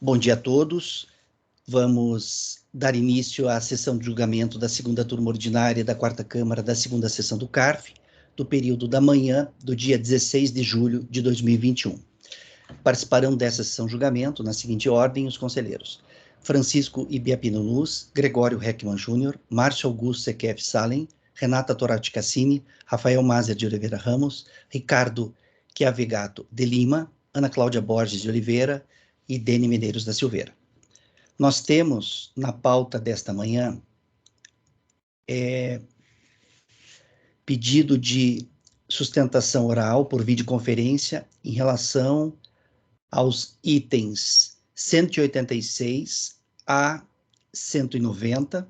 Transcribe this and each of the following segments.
Bom dia a todos. Vamos dar início à sessão de julgamento da segunda turma ordinária da quarta Câmara da segunda sessão do CARF, do período da manhã do dia 16 de julho de 2021. Participarão dessa sessão de julgamento, na seguinte ordem, os conselheiros: Francisco Ibiapino Luz, Gregório Heckmann Júnior, Márcio Augusto Sequef Salem, Renata Torati Cassini, Rafael Mazer de Oliveira Ramos, Ricardo Chiavegato de Lima, Ana Cláudia Borges de Oliveira e Dene Medeiros da Silveira. Nós temos na pauta desta manhã pedido de sustentação oral por videoconferência em relação aos itens 186 a 190.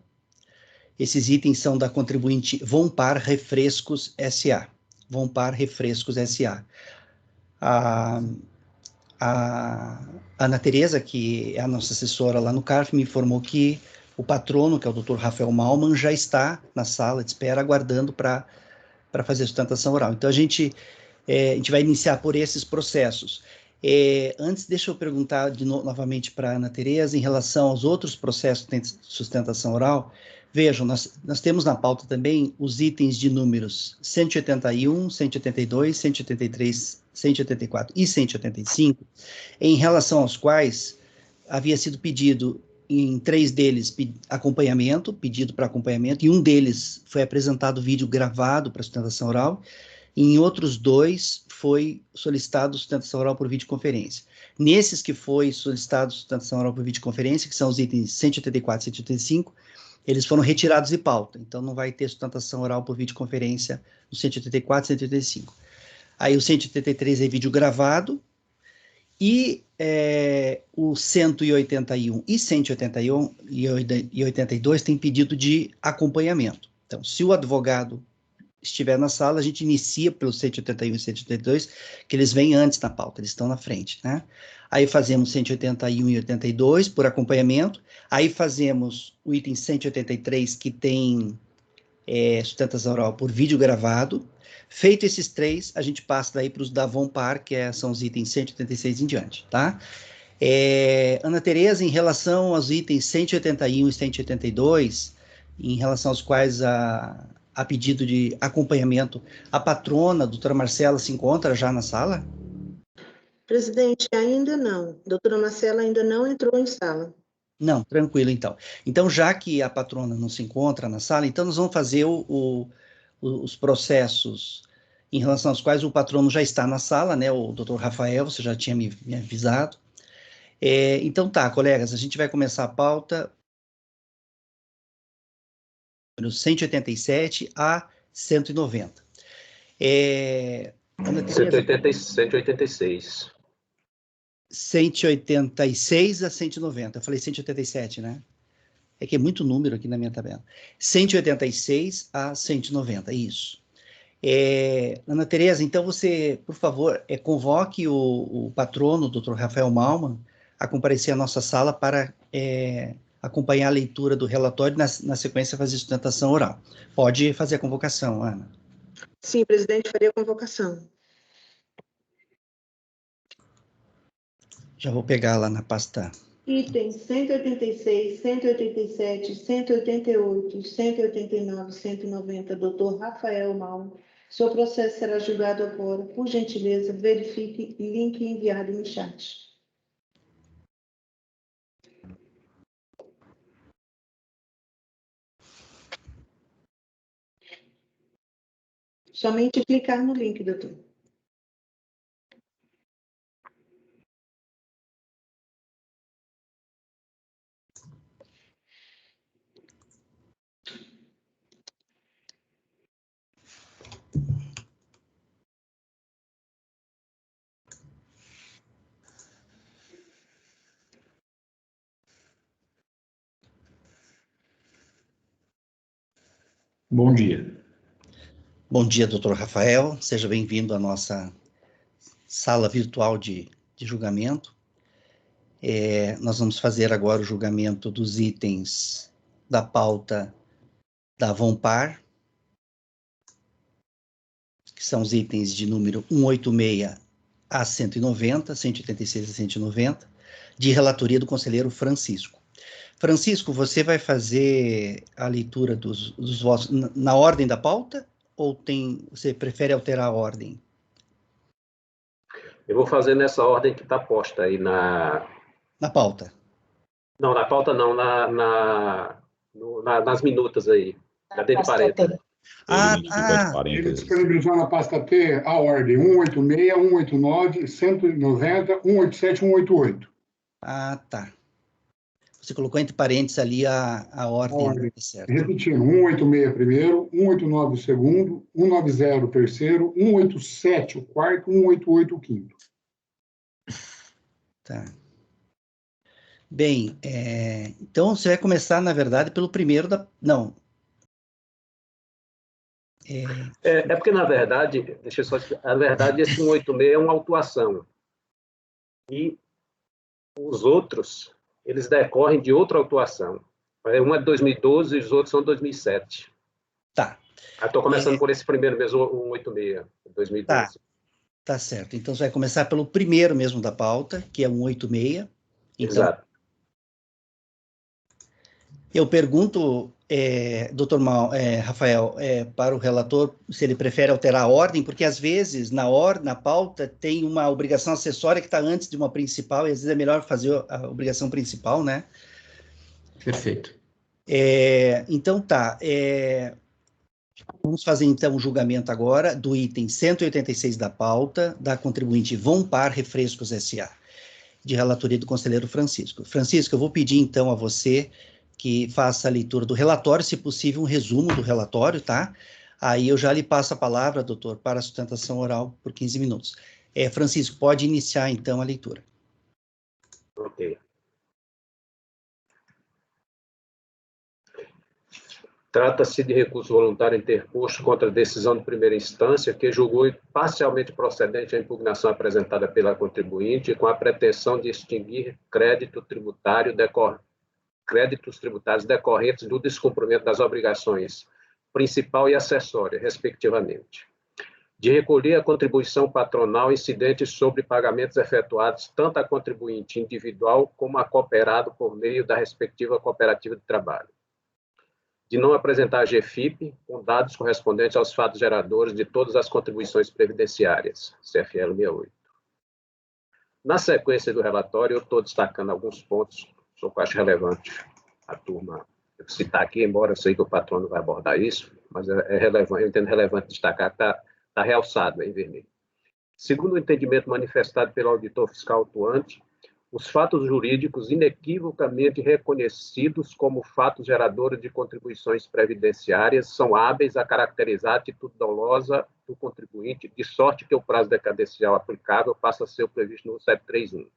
Esses itens são da contribuinte Vompar Refrescos S.A. Vompar Refrescos S.A. A Ana Tereza, que é a nossa assessora lá no CARF, me informou que o patrono, que é o Dr. Rafael Malman, já está na sala de espera, aguardando para fazer a sustentação oral. Então, a gente vai iniciar por esses processos. Antes, deixa eu perguntar novamente para a Ana Tereza, em relação aos outros processos que têm sustentação oral. Vejam, nós temos na pauta também os itens de números 181, 182, 183, 184 e 185, em relação aos quais havia sido pedido, em 3 deles, pedido para acompanhamento, e um deles foi apresentado vídeo gravado para sustentação oral, e em outros 2 foi solicitado sustentação oral por videoconferência. Nesses que foi solicitado sustentação oral por videoconferência, que são os itens 184 e 185, eles foram retirados de pauta, então não vai ter sustentação oral por videoconferência no 184 e 185. Aí o 183 é vídeo gravado, e o 181 e 181 e 82 tem pedido de acompanhamento. Então, se o advogado estiver na sala, a gente inicia pelo 181 e 182, que eles vêm antes na pauta, eles estão na frente, né? Aí fazemos 181 e 82 por acompanhamento, aí fazemos o item 183, que tem sustentação oral por vídeo gravado. Feito esses 3, a gente passa daí para os da Vompar, que são os itens 186 em diante, tá? Ana Tereza, em relação aos itens 181 e 182, em relação aos quais a pedido de acompanhamento, a patrona, a doutora Marcela, se encontra já na sala? Presidente, ainda não. Doutora Marcela ainda não entrou em sala. Não, tranquilo, então. Então, já que a patrona não se encontra na sala, então nós vamos fazer os processos em relação aos quais o patrono já está na sala, né? O doutor Rafael, você já tinha me avisado. Então tá, colegas, a gente vai começar a pauta no 187 a 190. 186. 186 a 190. Eu falei 187, né? É que é muito número aqui na minha tabela. 186 a 190, isso. Ana Tereza, então você, por favor, convoque o patrono, o Dr. Rafael Malman, a comparecer à nossa sala para acompanhar a leitura do relatório, na sequência fazer sustentação oral. Pode fazer a convocação, Ana. Sim, presidente, faria a convocação. Já vou pegar lá na pasta. Itens 186, 187, 188, 189, 190, doutor Rafael Malman. Seu processo será julgado agora. Por gentileza, verifique link enviado no chat. Somente clicar no link, doutor. Bom dia. Bom dia, doutor Rafael. Seja bem-vindo à nossa sala virtual de julgamento. Nós vamos fazer agora o julgamento dos itens da pauta da Vompar, que são os itens de número 186 a 190, 186 a 190. de relatoria do conselheiro Francisco. Francisco, você vai fazer a leitura dos votos na ordem da pauta ou você prefere alterar a ordem? Eu vou fazer nessa ordem que está posta aí na... Na pauta. Não, na pauta não, nas minutas aí. Cadê de parede? Ele disponibilizou na pasta T a ordem 186, 189, 190, 187, 188. Ah, tá. Você colocou entre parênteses ali a ordem. Certo. Repetindo, 186 primeiro, 189 o segundo, 190 o terceiro, 187 o quarto, 188 o quinto. Tá. Bem, então você vai começar, na verdade, pelo primeiro da... Não. É porque, na verdade, deixa eu só explicar, na verdade, esse 186 é uma autuação. E os outros, eles decorrem de outra autuação. Uma é de 2012 e os outros são de 2007. Tá. Estou começando por esse primeiro mesmo, 186, 2012. Tá certo. Então, você vai começar pelo primeiro mesmo da pauta, que é 186. Então, exato. Eu pergunto, doutor Rafael, para o relator, se ele prefere alterar a ordem, porque às vezes na pauta tem uma obrigação acessória que está antes de uma principal, e às vezes é melhor fazer a obrigação principal, né? Perfeito. Então tá. Vamos fazer então o julgamento agora do item 186 da pauta, da contribuinte Vompar Refrescos S.A., de relatoria do conselheiro Francisco. Francisco, eu vou pedir então a você que faça a leitura do relatório, se possível, um resumo do relatório, tá? Aí eu já lhe passo a palavra, doutor, para a sustentação oral por 15 minutos. Francisco, pode iniciar, então, a leitura. Ok. Trata-se de recurso voluntário interposto contra a decisão de primeira instância que julgou parcialmente procedente a impugnação apresentada pela contribuinte com a pretensão de extinguir créditos tributários decorrentes do descumprimento das obrigações principal e acessória, respectivamente, de recolher a contribuição patronal incidente sobre pagamentos efetuados tanto a contribuinte individual como a cooperado por meio da respectiva cooperativa de trabalho, de não apresentar a GFIP com dados correspondentes aos fatos geradores de todas as contribuições previdenciárias, CFL 68. Na sequência do relatório, eu estou destacando alguns pontos que eu acho relevante a turma citar aqui, embora eu sei que o patrono vai abordar isso, mas é relevante, eu entendo relevante destacar que está realçado em vermelho. Segundo o entendimento manifestado pelo auditor fiscal atuante, os fatos jurídicos inequivocamente reconhecidos como fatos geradores de contribuições previdenciárias são hábeis a caracterizar a atitude dolosa do contribuinte, de sorte que o prazo decadencial aplicável passa a ser o previsto no 731.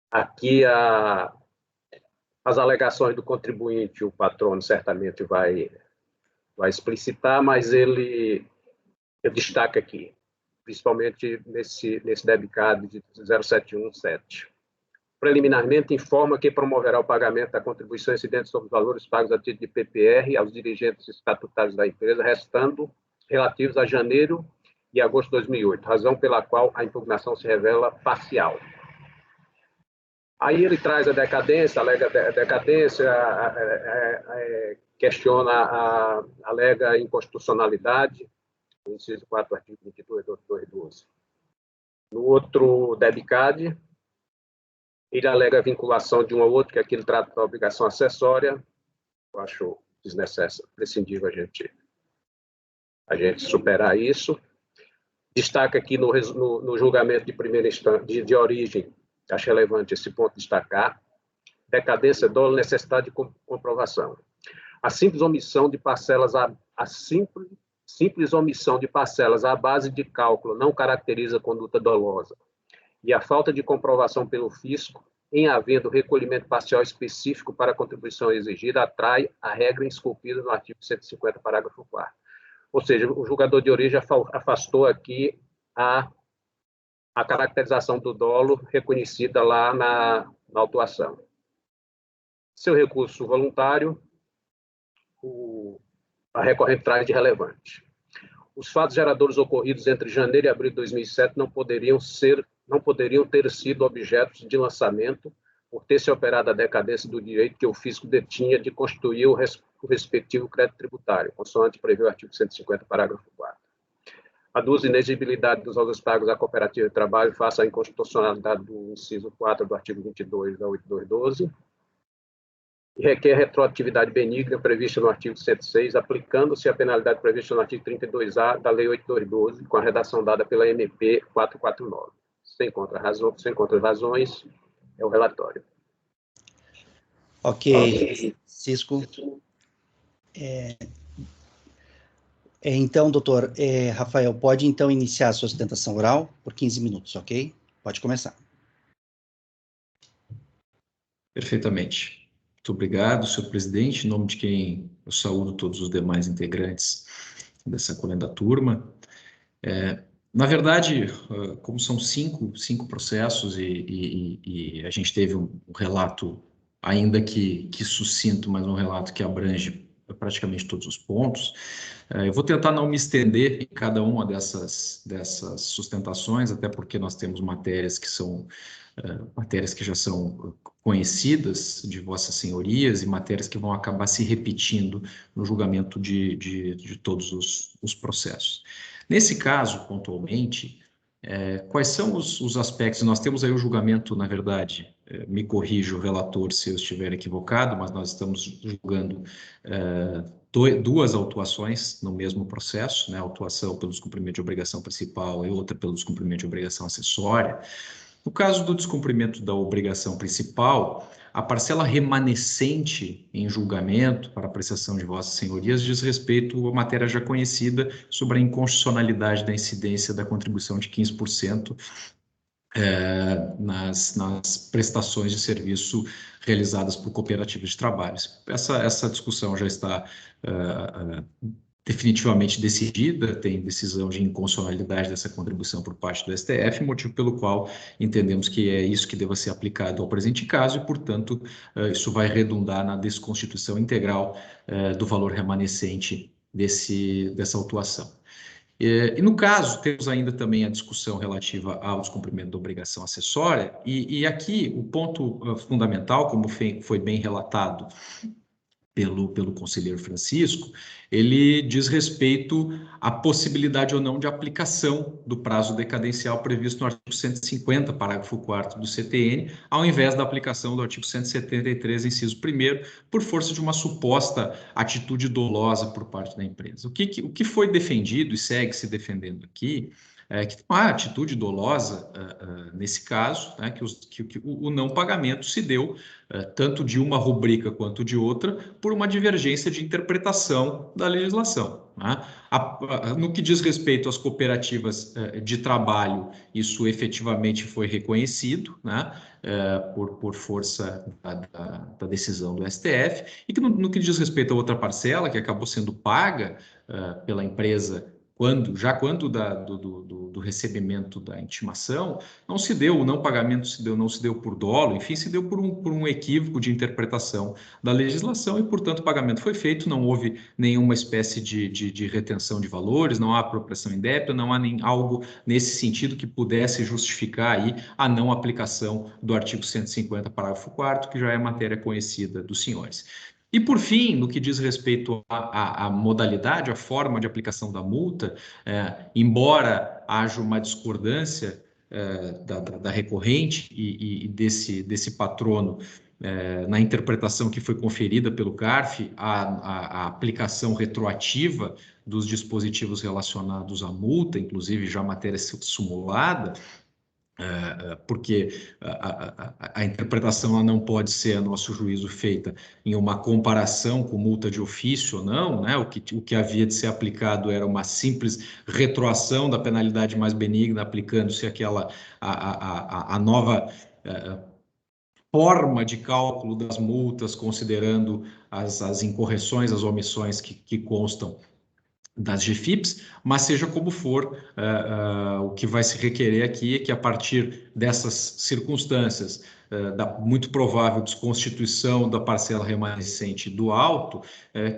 Aqui, as alegações do contribuinte, o patrono certamente vai explicitar, mas ele destaca aqui, principalmente nesse debicado de 0717. Preliminarmente, informa que promoverá o pagamento da contribuição incidente sobre os valores pagos a título de PPR aos dirigentes estatutários da empresa, restando relativos a janeiro e agosto de 2008, razão pela qual a impugnação se revela parcial. Aí ele traz a decadência, alega a decadência, questiona, alega a inconstitucionalidade, no inciso 4 do artigo 22 do 212. No outro debicade, ele alega a vinculação de um ao outro, que aqui ele trata da obrigação acessória. Eu acho desnecessário, prescindível a gente superar isso. Destaca aqui no julgamento de primeira instância, de origem, acho relevante esse ponto destacar, decadência, dolo, necessidade de comprovação. A simples omissão de parcelas, simples omissão de parcelas à base de cálculo não caracteriza conduta dolosa. E a falta de comprovação pelo fisco, em havendo recolhimento parcial específico para a contribuição exigida, atrai a regra esculpida no artigo 150, parágrafo 4º. Ou seja, o julgador de origem afastou aqui a caracterização do dolo reconhecida lá na autuação. Seu recurso voluntário, a recorrente traz de relevante. Os fatos geradores ocorridos entre janeiro e abril de 2007 não poderiam ter sido objetos de lançamento por ter se operado a decadência do direito que o fisco detinha de constituir o respectivo crédito tributário, consoante prevê o artigo 150, parágrafo 4. Aduz inexigibilidade dos valores pagos à cooperativa de trabalho face à inconstitucionalidade do inciso 4 do artigo 22 da 8212, e requer retroatividade benigna prevista no artigo 106, aplicando-se a penalidade prevista no artigo 32A da Lei 8212, com a redação dada pela MP 449. Sem contrarrazões, é o relatório. Ok, Cisco. Então, doutor Rafael, pode então iniciar a sua sustentação oral por 15 minutos, ok? Pode começar. Perfeitamente. Muito obrigado, senhor presidente, em nome de quem eu saúdo todos os demais integrantes dessa colenda turma. Na verdade, como são cinco processos e a gente teve um relato, ainda que sucinto, mas um relato que abrange praticamente todos os pontos, eu vou tentar não me estender em cada uma dessas sustentações, até porque nós temos matérias que são matérias que já são conhecidas de vossas senhorias e matérias que vão acabar se repetindo no julgamento de todos os processos. Nesse caso, pontualmente, quais são os aspectos? Nós temos aí o julgamento, na verdade, me corrija o relator se eu estiver equivocado, mas nós estamos julgando duas autuações no mesmo processo, né? Autuação pelo descumprimento de obrigação principal e outra pelo descumprimento de obrigação acessória. No caso do descumprimento da obrigação principal, a parcela remanescente em julgamento para apreciação de vossas senhorias diz respeito à matéria já conhecida sobre a inconstitucionalidade da incidência da contribuição de 15% nas prestações de serviço realizadas por cooperativas de trabalho. Essa discussão já está definitivamente decidida, tem decisão de inconstitucionalidade dessa contribuição por parte do STF, motivo pelo qual entendemos que é isso que deva ser aplicado ao presente caso e, portanto, isso vai redundar na desconstituição integral do valor remanescente dessa autuação. E no caso, temos ainda também a discussão relativa ao descumprimento da obrigação acessória, e aqui o ponto fundamental, como foi bem relatado pelo conselheiro Francisco, ele diz respeito à possibilidade ou não de aplicação do prazo decadencial previsto no artigo 150, parágrafo 4º do CTN, ao invés da aplicação do artigo 173, inciso 1º, por força de uma suposta atitude dolosa por parte da empresa. O que foi defendido e segue se defendendo aqui que uma atitude dolosa nesse caso, né, que o não pagamento se deu tanto de uma rubrica quanto de outra por uma divergência de interpretação da legislação. Né? No que diz respeito às cooperativas de trabalho, isso efetivamente foi reconhecido, né, por força da decisão do STF, e que no que diz respeito a outra parcela, que acabou sendo paga pela empresa quando do recebimento da intimação, não se deu, o não pagamento não se deu por dolo, enfim, se deu por um equívoco de interpretação da legislação e, portanto, o pagamento foi feito, não houve nenhuma espécie de retenção de valores, não há apropriação indébita, não há nem algo nesse sentido que pudesse justificar aí a não aplicação do artigo 150, parágrafo 4º, que já é matéria conhecida dos senhores. E, por fim, no que diz respeito à modalidade, à forma de aplicação da multa, embora haja uma discordância da recorrente e desse patrono na interpretação que foi conferida pelo CARF, a aplicação retroativa dos dispositivos relacionados à multa, inclusive já matéria simulada, porque a interpretação ela não pode ser, a nosso juízo, feita em uma comparação com multa de ofício ou não, né? O que havia de ser aplicado era uma simples retroação da penalidade mais benigna, aplicando-se a nova forma de cálculo das multas, considerando as incorreções, as omissões que constam das GFIPs, mas seja como for, o que vai se requerer aqui é que, a partir dessas circunstâncias, da muito provável desconstituição da parcela remanescente do auto,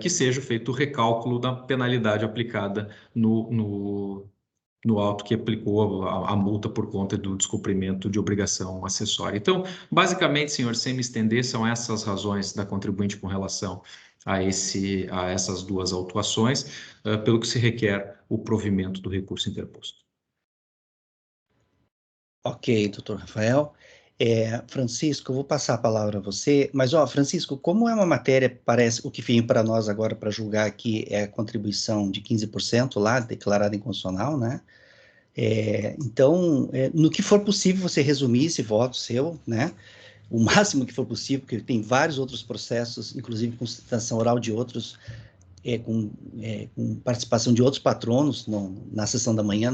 que seja feito o recálculo da penalidade aplicada no auto que aplicou a multa por conta do descumprimento de obrigação acessória. Então, basicamente, senhor, sem me estender, são essas razões da contribuinte com relação a essas duas autuações, pelo que se requer o provimento do recurso interposto. Ok, doutor Rafael. Francisco, eu vou passar a palavra a você, mas, Francisco, como é uma matéria, parece, o que vem para nós agora para julgar aqui é a contribuição de 15% lá, declarada inconstitucional, né? Então, no que for possível, você resumir esse voto seu, né? O máximo que for possível, porque tem vários outros processos, inclusive com sustentação oral de outros, com participação de outros patronos na sessão da manhã,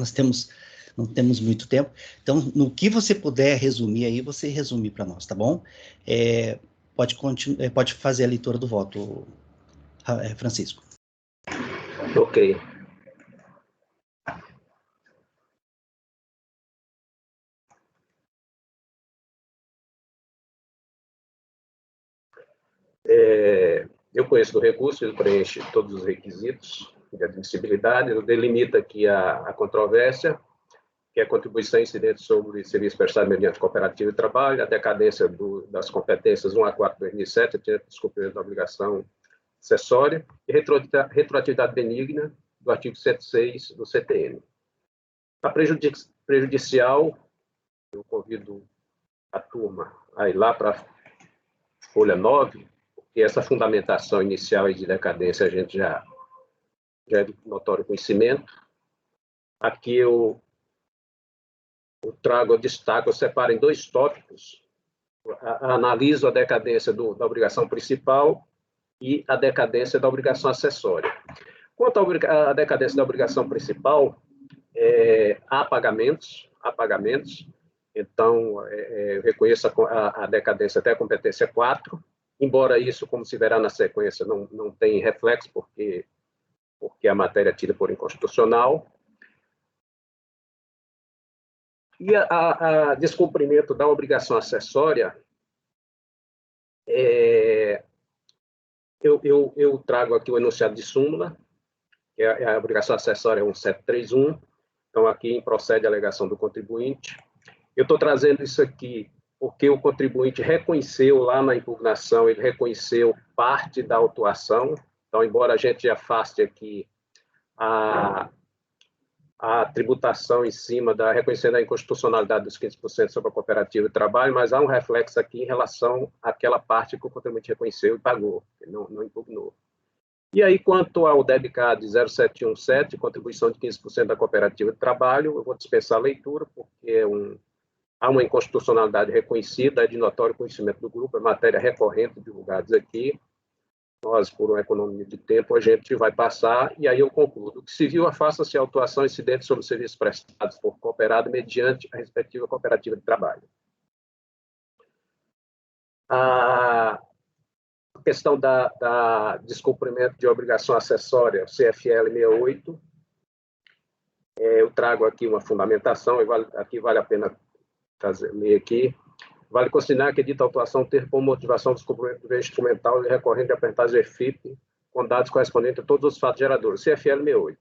não temos muito tempo. Então, no que você puder resumir aí, você resume para nós, tá bom? Pode fazer a leitura do voto, Francisco. Ok. Eu conheço do recurso, ele preenche todos os requisitos de admissibilidade, ele delimita aqui a controvérsia, que é a contribuição incidente sobre serviço prestado mediante cooperativa de trabalho, a decadência das competências 1 a 4 de 2007, descumprimento da obrigação acessória, e retroatividade benigna do artigo 106 do CTN. A prejudicial, eu convido a turma a ir lá para a folha 9, porque essa fundamentação inicial de decadência a gente já é de notório conhecimento. Aqui eu trago, eu destaco, eu separo em 2 tópicos, analiso a decadência da obrigação principal e a decadência da obrigação acessória. Quanto à decadência da obrigação principal, há pagamentos, então eu reconheço a decadência até a competência 4, embora isso, como se verá na sequência, não tem reflexo, porque a matéria é tida por inconstitucional. E a descumprimento da obrigação acessória, eu trago aqui o enunciado de súmula, que é a obrigação acessória 1731, então aqui procede a alegação do contribuinte. Eu estou trazendo isso aqui porque o contribuinte reconheceu lá na impugnação, ele reconheceu parte da autuação, então, embora a gente afaste aqui a tributação em cima reconhecendo a inconstitucionalidade dos 15% sobre a cooperativa de trabalho, mas há um reflexo aqui em relação àquela parte que o contribuinte reconheceu e pagou, não impugnou. E aí, quanto ao DEBCAD 0717, contribuição de 15% da cooperativa de trabalho, eu vou dispensar a leitura, porque há uma inconstitucionalidade reconhecida, é de notório conhecimento do grupo, é matéria recorrente divulgados aqui. Nós, por uma economia de tempo, a gente vai passar, e aí eu concludo. O que se viu, afasta-se a autuação incidente sobre serviços prestados por cooperado mediante a respectiva cooperativa de trabalho. A questão da descumprimento de obrigação acessória, CFL 68, eu trago aqui uma fundamentação, aqui vale a pena ler aqui. Vale considerar que a dita autuação ter como motivação o descumprimento do dever instrumental e recorrente de aprendizagem FIP com dados correspondentes a todos os fatos geradores, CFL 68.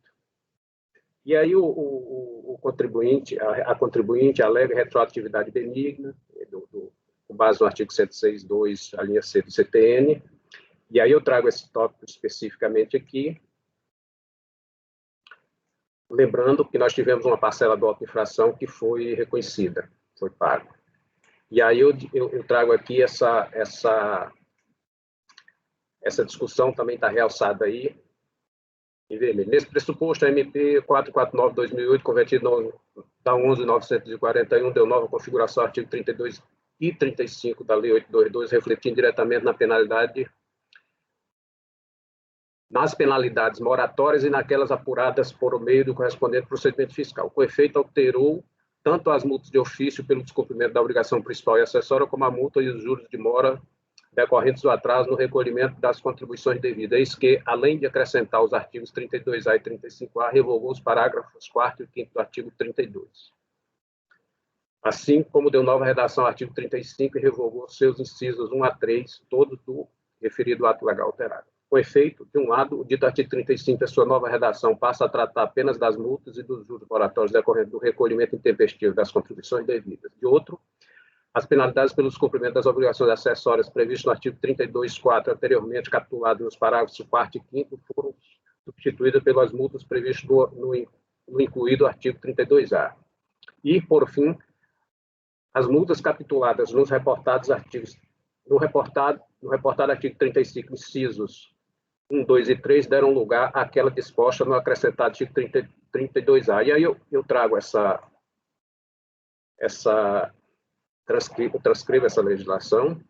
E aí o contribuinte, a contribuinte alega retroatividade benigna, com base no artigo 106.2, a linha C do CTN, e aí eu trago esse tópico especificamente aqui, lembrando que nós tivemos uma parcela do auto-infração que foi reconhecida, foi pago. E aí eu trago aqui essa discussão também está realçada aí, em vermelho. Nesse pressuposto, a MP 449/2008, convertido da 11.941, deu nova configuração ao artigo 32 e 35 da Lei 822, refletindo diretamente nas penalidades moratórias e naquelas apuradas por meio do correspondente procedimento fiscal. Com efeito, alterou tanto as multas de ofício pelo descumprimento da obrigação principal e acessória, como a multa e os juros de mora decorrentes do atraso no recolhimento das contribuições devidas. Eis que, além de acrescentar os artigos 32A e 35A, revogou os parágrafos 4º e 5º do artigo 32. assim como deu nova redação ao artigo 35 e revogou seus incisos 1 a 3, todos do referido ato legal alterado. Com efeito, de um lado, o dito artigo 35, a sua nova redação, passa a tratar apenas das multas e dos juros moratórios decorrentes do recolhimento intempestivo das contribuições devidas. De outro, as penalidades pelo descumprimento das obrigações acessórias previstas no artigo 32.4, anteriormente capitulado nos parágrafos 4º e 5º, foram substituídas pelas multas previstas no incluído artigo 32A. E, por fim, as multas capituladas nos reportados artigos, no reportado artigo 35, incisos 1, 2 e 3, deram lugar àquela disposta no acrescentado artigo 32A. E aí eu trago transcrevo essa legislação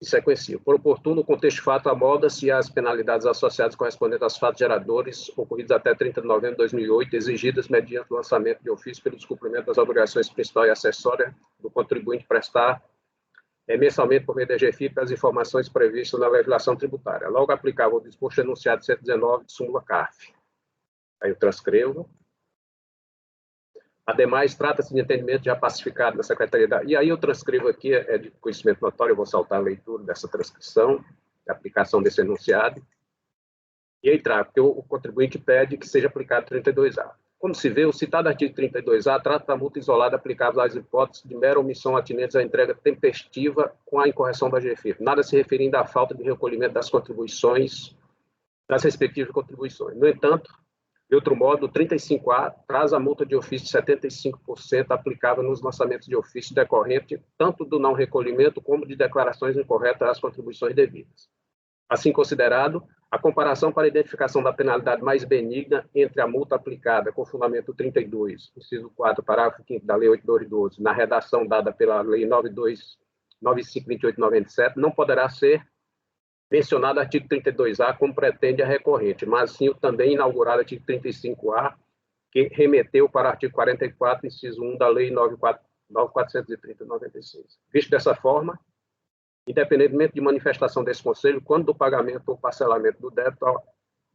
e sequencio. Por oportuno, o contexto de fato amolda-se às penalidades associadas correspondentes aos fatos geradores ocorridos até 30 de novembro de 2008, exigidas mediante o lançamento de ofício pelo descumprimento das obrigações principal e acessória do contribuinte prestar mensalmente por meio da GFIP as informações previstas na legislação tributária. Logo aplicável ao disposto enunciado 119 de súmula CARF. Aí eu transcrevo. Ademais, trata-se de entendimento já pacificado da Secretaria da... E aí eu transcrevo aqui, é de conhecimento notório, eu vou saltar a leitura dessa transcrição, a aplicação desse enunciado, e aí trago, porque o contribuinte pede que seja aplicado 32A. Como se vê, o citado artigo 32A trata da multa isolada aplicável às hipóteses de mera omissão atinentes à entrega tempestiva com a incorreção da GFIP, nada se referindo à falta de recolhimento das contribuições, das respectivas contribuições. No entanto, de outro modo, o 35A traz a multa de ofício de 75% aplicável nos lançamentos de ofício decorrente tanto do não recolhimento como de declarações incorretas às contribuições devidas. Assim considerado, a comparação para a identificação da penalidade mais benigna entre a multa aplicada com fundamento 32, inciso 4, parágrafo 5º da Lei 8.212, na redação dada pela Lei 9528/97, não poderá ser mencionado artigo 32A, como pretende a recorrente, mas sim o também inaugurado artigo 35A, que remeteu para o artigo 44, inciso 1 da Lei 9.430/96. Visto dessa forma, independentemente de manifestação desse Conselho, quando do pagamento ou parcelamento do débito,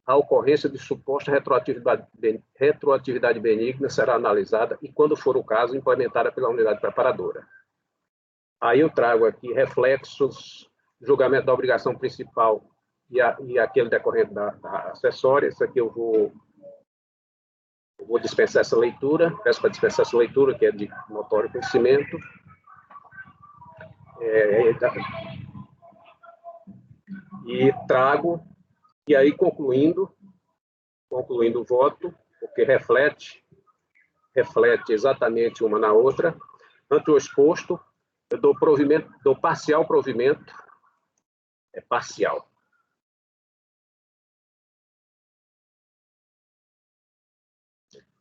a ocorrência de suposta retroatividade benigna será analisada e, quando for o caso, implementada pela unidade preparadora. Aí eu trago aqui reflexos, julgamento da obrigação principal e aquele decorrente da acessória. Isso aqui eu vou dispensar essa leitura, peço para dispensar essa leitura, que é de notório conhecimento. E trago, e aí concluindo o voto, porque reflete exatamente uma na outra, ante o exposto, eu dou parcial provimento, parcial.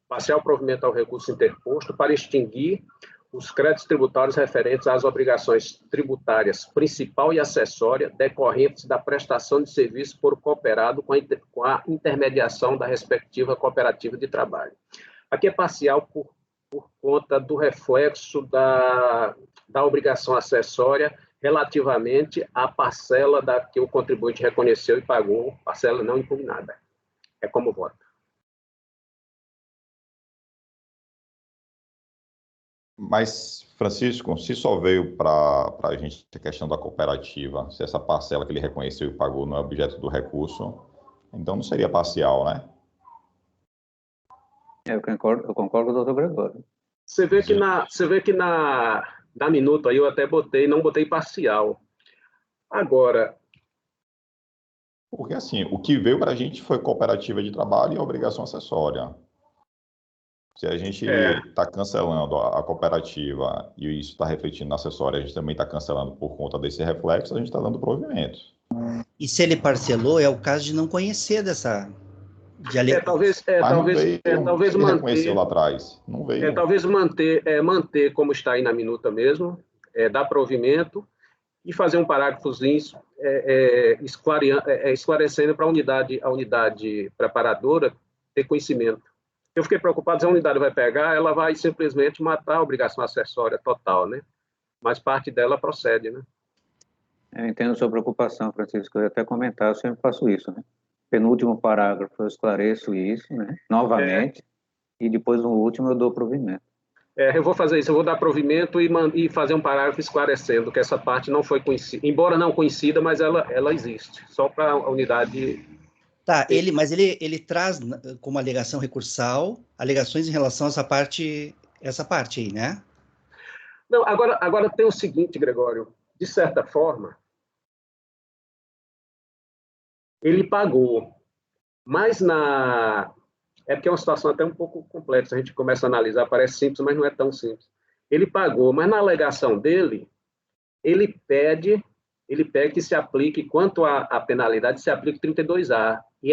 Parcial provimento ao recurso interposto para extinguir os créditos tributários referentes às obrigações tributárias principal e acessória decorrentes da prestação de serviço por cooperado com a intermediação da respectiva cooperativa de trabalho. Aqui é parcial por conta do reflexo da obrigação acessória relativamente à parcela que o contribuinte reconheceu e pagou, parcela não impugnada. É como voto. Mas, Francisco, se só veio para a gente a questão da cooperativa, se essa parcela que ele reconheceu e pagou não é objeto do recurso, então não seria parcial, né? Eu concordo com o doutor Gregório. Você vê que na minuta aí eu até não botei parcial. Agora... Porque, assim, o que veio para a gente foi cooperativa de trabalho e obrigação acessória. Se a gente está cancelando a cooperativa e isso está refletindo na acessória, a gente também está cancelando por conta desse reflexo, a gente está dando provimento. E se ele parcelou, é o caso de não conhecer dessa... talvez ele reconheceu lá atrás. Não veio. Talvez manter como está aí na minuta mesmo, dar provimento e fazer um parágrafozinho esclarecendo para a unidade preparadora ter conhecimento. Eu fiquei preocupado, se a unidade vai pegar, ela vai simplesmente matar a obrigação acessória total, né? Mas parte dela procede, né? Eu entendo a sua preocupação, Francisco. Eu ia até comentar, eu sempre faço isso, né? Penúltimo parágrafo, eu esclareço isso, né? Novamente. E depois, no último, eu dou provimento. Eu vou fazer isso, eu vou dar provimento e fazer um parágrafo esclarecendo que essa parte não foi conhecida, embora não conhecida, mas ela existe, só para a unidade... Tá, mas ele traz como alegação recursal alegações em relação a essa parte aí, né? Não, agora tem o seguinte, Gregório, de certa forma, ele pagou, mas é porque é uma situação até um pouco complexa, a gente começa a analisar, parece simples, mas não é tão simples. Ele pagou, mas na alegação dele, ele pede que se aplique, quanto à penalidade, se aplique 32A. E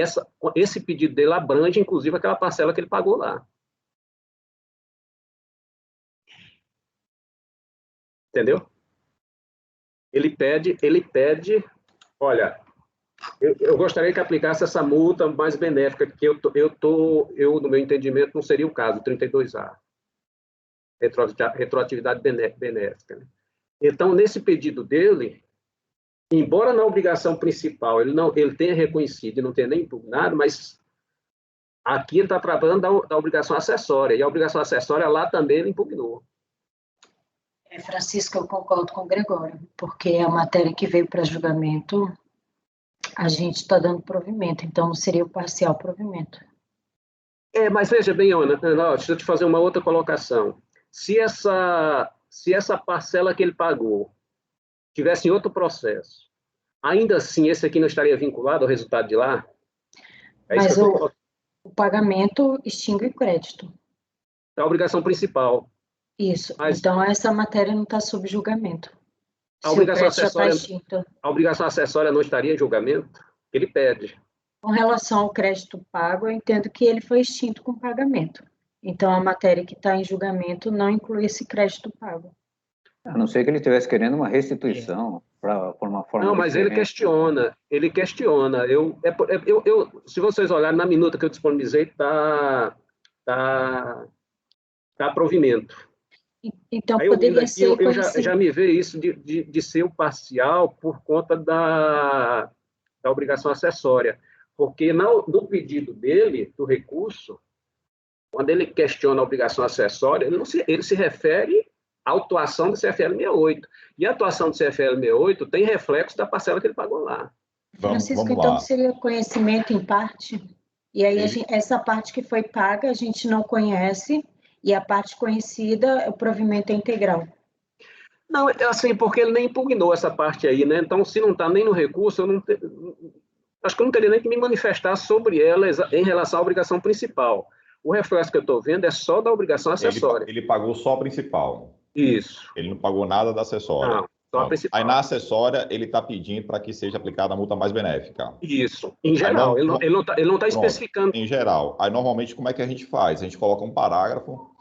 esse pedido dele abrange, inclusive, aquela parcela que ele pagou lá. Entendeu? Ele pede, olha, eu gostaria que aplicasse essa multa mais benéfica, que eu, no meu entendimento, não seria o caso, 32A. Retroatividade benéfica. Né? Então, nesse pedido dele, embora na obrigação principal ele tenha reconhecido e não tenha nem impugnado, mas aqui ele está tratando da obrigação acessória, e a obrigação acessória lá também ele impugnou. Francisco, eu concordo com o Gregório, porque a matéria que veio para julgamento, a gente está dando provimento, então não seria o parcial provimento. Mas veja bem, Ana, deixa eu te fazer uma outra colocação. Se essa parcela que ele pagou tivesse em outro processo, ainda assim esse aqui não estaria vinculado ao resultado de lá? Mas o pagamento extingue o crédito. É a obrigação principal. Isso, então essa matéria não está sob julgamento. A obrigação acessória não estaria em julgamento? Ele pede. Com relação ao crédito pago, eu entendo que ele foi extinto com pagamento. Então, a matéria que está em julgamento não inclui esse crédito pago. A não ser que ele estivesse querendo uma restituição por uma forma Não, mas diferente. ele questiona. Se vocês olharem na minuta que eu disponibilizei, está provimento. Então, poderia ser... Eu já me vejo isso de ser o parcial por conta da obrigação acessória. Porque no pedido dele, do recurso, quando ele questiona a obrigação acessória, ele se refere à autuação do CFL 68. E a atuação do CFL 68 tem reflexo da parcela que ele pagou lá. Francisco, então seria conhecimento em parte? E aí, essa parte que foi paga, a gente não conhece... E a parte conhecida, o provimento é integral. Não, assim, porque ele nem impugnou essa parte aí, né? Então, se não está nem no recurso, acho que eu não teria nem que me manifestar sobre ela em relação à obrigação principal. O reflexo que eu estou vendo é só da obrigação acessória. Ele pagou só a principal. Isso. Ele não pagou nada da acessória. Não, só a principal. Aí, na acessória, ele está pedindo para que seja aplicada a multa mais benéfica. Isso. Em geral, ele não está especificando. Em geral. Aí, normalmente, como é que a gente faz? A gente coloca um parágrafo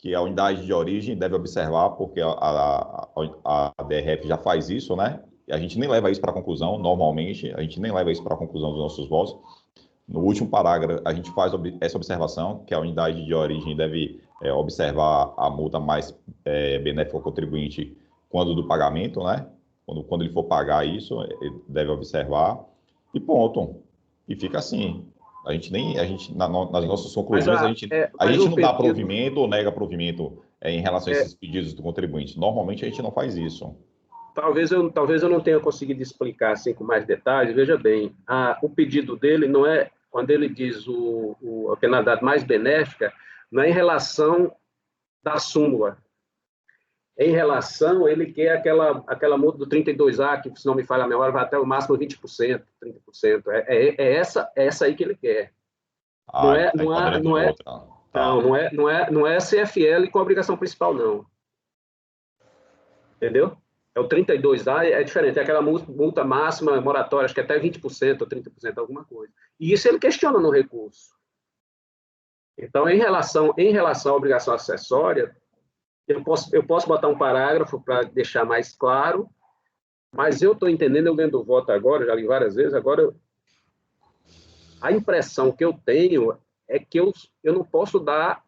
que a unidade de origem deve observar, porque a DRF já faz isso, né? E a gente nem leva isso para a conclusão, normalmente, a gente nem leva isso para a conclusão dos nossos votos. No último parágrafo, a gente faz essa observação, que a unidade de origem deve observar a multa mais benéfica ao contribuinte quando do pagamento, né? Quando ele for pagar isso, ele deve observar, e ponto. E fica assim. Nas nossas conclusões, a gente não dá provimento ou nega provimento em relação a esses pedidos do contribuinte. Normalmente, a gente não faz isso. Talvez eu não tenha conseguido explicar assim com mais detalhes. Veja bem, o pedido dele não é, quando ele diz a penalidade mais benéfica, não é em relação da súmula. É em relação, ele quer aquela multa do 32A, que, se não me falha a memória, vai até o máximo 20%, 30%. É essa aí que ele quer. Não é CFL com obrigação principal, não. Entendeu? É o 32A, é diferente. É aquela multa máxima moratória, acho que até 20% ou 30%, alguma coisa. E isso ele questiona no recurso. Então, em relação à obrigação acessória, eu posso botar um parágrafo para deixar mais claro, mas eu estou entendendo, eu lendo o voto agora, já li várias vezes, agora a impressão que eu tenho é que eu não posso dar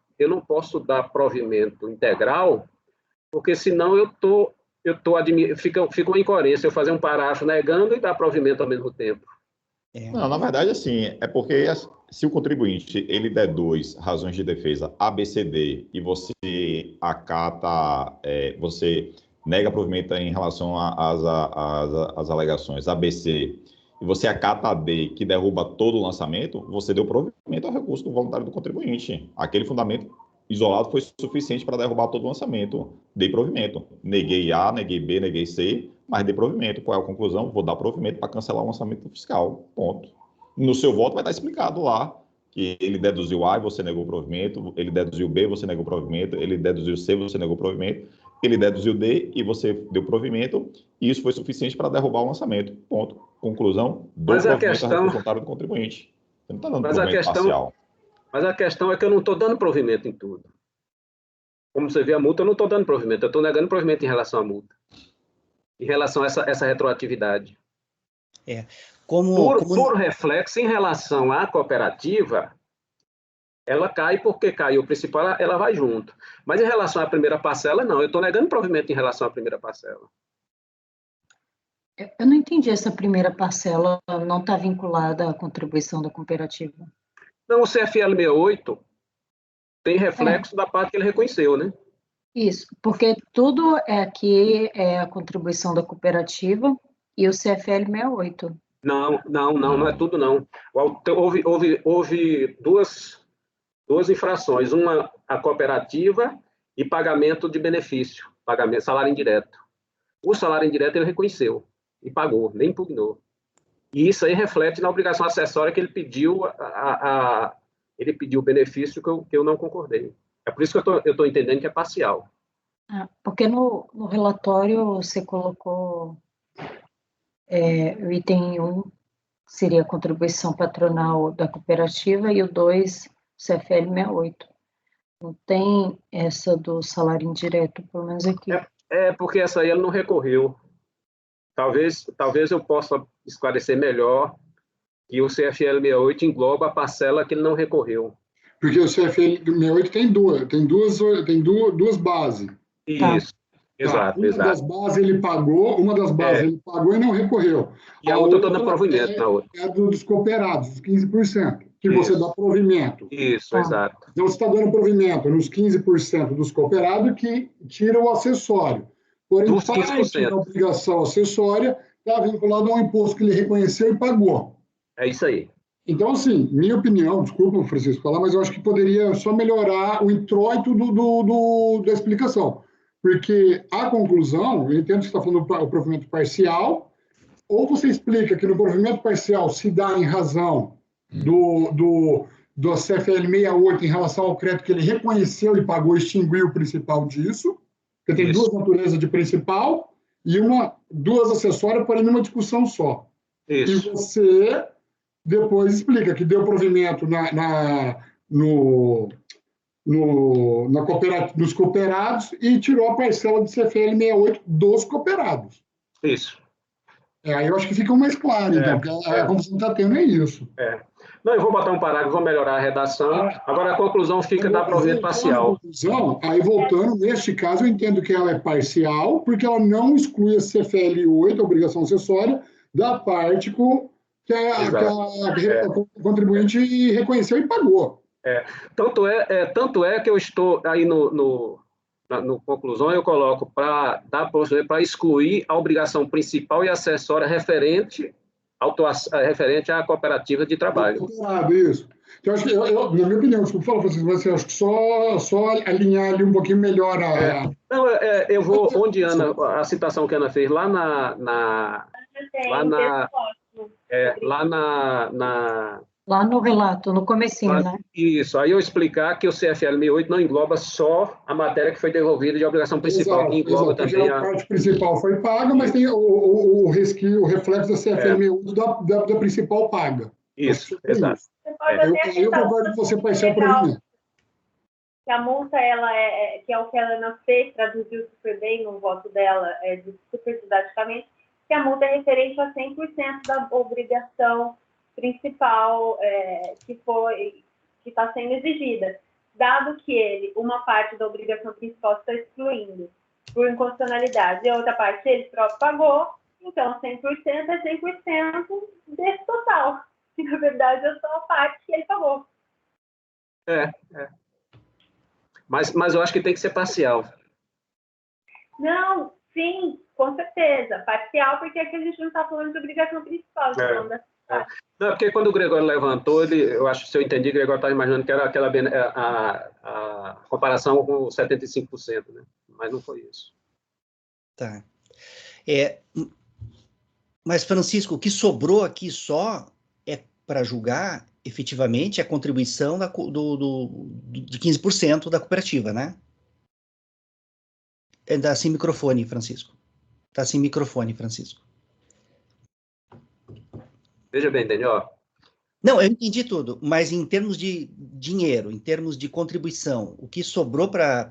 provimento integral, porque senão fica uma incoerência eu fazer um parágrafo negando e dar provimento ao mesmo tempo. Não, na verdade, assim, é porque se o contribuinte ele deduz razões de defesa A, B, C, D e você acata, você nega provimento em relação às alegações A, B, C, e você acata a D, que derruba todo o lançamento, você deu provimento ao recurso do voluntário do contribuinte. Aquele fundamento isolado foi suficiente para derrubar todo o lançamento. Dei provimento. Neguei A, neguei B, neguei C, mas dei provimento. Qual é a conclusão? Vou dar provimento para cancelar o lançamento fiscal. Ponto. No seu voto vai estar explicado lá que ele deduziu A e você negou o provimento, ele deduziu B, você negou o provimento, ele deduziu C, você negou o provimento, ele deduziu D e você deu provimento, e isso foi suficiente para derrubar o lançamento. Ponto. Conclusão, dou provimento ao recurso voluntário do contribuinte. Você não está dando provimento parcial. Mas a questão é que eu não estou dando provimento em tudo. Como você vê a multa, eu não estou dando provimento, eu estou negando provimento em relação à multa. Em relação a essa retroatividade. Por reflexo, em relação à cooperativa, ela cai porque caiu o principal, ela vai junto. Mas em relação à primeira parcela, não. Eu estou negando provimento em relação à primeira parcela. Eu não entendi, essa primeira parcela não está vinculada à contribuição da cooperativa. Não, o CFL 68 tem reflexo da parte que ele reconheceu, né? Isso, porque tudo aqui é a contribuição da cooperativa e o CFL 68. Não é tudo, não. Houve duas infrações. Uma, a cooperativa e pagamento de benefício, pagamento, salário indireto. O salário indireto ele reconheceu e pagou, nem impugnou. E isso aí reflete na obrigação acessória que ele pediu ele pediu o benefício que eu não concordei. É por isso que eu estou entendendo que é parcial. Porque no relatório você colocou o item 1 seria a contribuição patronal da cooperativa e o 2, CFL 68. Não tem essa do salário indireto, pelo menos aqui. Porque essa aí ele não recorreu. Talvez eu possa esclarecer melhor que o CFL 68 engloba a parcela que ele não recorreu. Porque o CFL 68 tem duas bases. Isso, exato. Uma das bases ele pagou, e não recorreu. E a outra eu estou dando provimento na outra. É dos cooperados, os 15%, que você dá provimento. Isso, exato. Então, você está dando provimento nos 15% dos cooperados que tira o acessório. Porém, parte da obrigação acessória está vinculada a um imposto que ele reconheceu e pagou. É isso aí. Então, assim, minha opinião, desculpa, Francisco, falar, mas eu acho que poderia só melhorar o introito da explicação. Porque a conclusão, eu entendo que você está falando do provimento parcial, ou você explica que no provimento parcial se dá em razão do CFL 68 em relação ao crédito que ele reconheceu e pagou, extinguiu o principal disso, porque tem duas naturezas de principal e duas acessórias, porém numa discussão só. Isso. E você depois explica que deu provimento nos cooperados e tirou a parcela de CFL 68 dos cooperados. Isso. Aí eu acho que fica mais claro, então, porque a conclusão que está tendo é isso. Não, eu vou botar um parágrafo, vou melhorar a redação. Agora a conclusão fica da provimento parcial. Aí voltando, neste caso, eu entendo que ela é parcial, porque ela não exclui a CFL 8, a obrigação acessória, da parte que a contribuinte reconheceu e pagou. Tanto é que eu estou aí no conclusão, eu coloco para excluir a obrigação principal e acessória referente à cooperativa de trabalho. Isso. Então, acho que na minha opinião, desculpa falar, Francisco, mas acho que só alinhar ali um pouquinho melhor eu vou, onde a citação que a Ana fez, lá no relato, no comecinho, né? Isso, aí eu explicar que o CFL 68 não engloba só a matéria que foi devolvida de obrigação principal, que engloba também a parte principal foi paga, mas tem o reflexo da CFL 68 da principal paga. Isso, exato. Eu concordo com você, parcial para mim. Que a multa, que é o que a Ana fez, traduziu super bem no voto dela, super didaticamente, que a multa é referente a 100% da obrigação principal que está sendo exigida, dado que uma parte da obrigação principal está excluindo por inconstitucionalidade e a outra parte ele próprio pagou, Então, 100% é 100% desse total. Que, na verdade, é só a parte que ele pagou. Mas eu acho que tem que ser parcial. Não, sim, com certeza. Parcial, porque aqui a gente não está falando de obrigação principal. Não, porque quando o Gregório levantou, eu acho, se eu entendi, o Gregório estava imaginando que era a comparação com 75%, né? Mas não foi isso. Tá. Mas, Francisco, o que sobrou aqui só é para julgar, efetivamente, a contribuição de 15% da cooperativa, né? Está sem microfone, Francisco. Está sem microfone, Francisco. Veja bem, Daniel. Não, eu entendi tudo, mas em termos de dinheiro, em termos de contribuição, o que sobrou para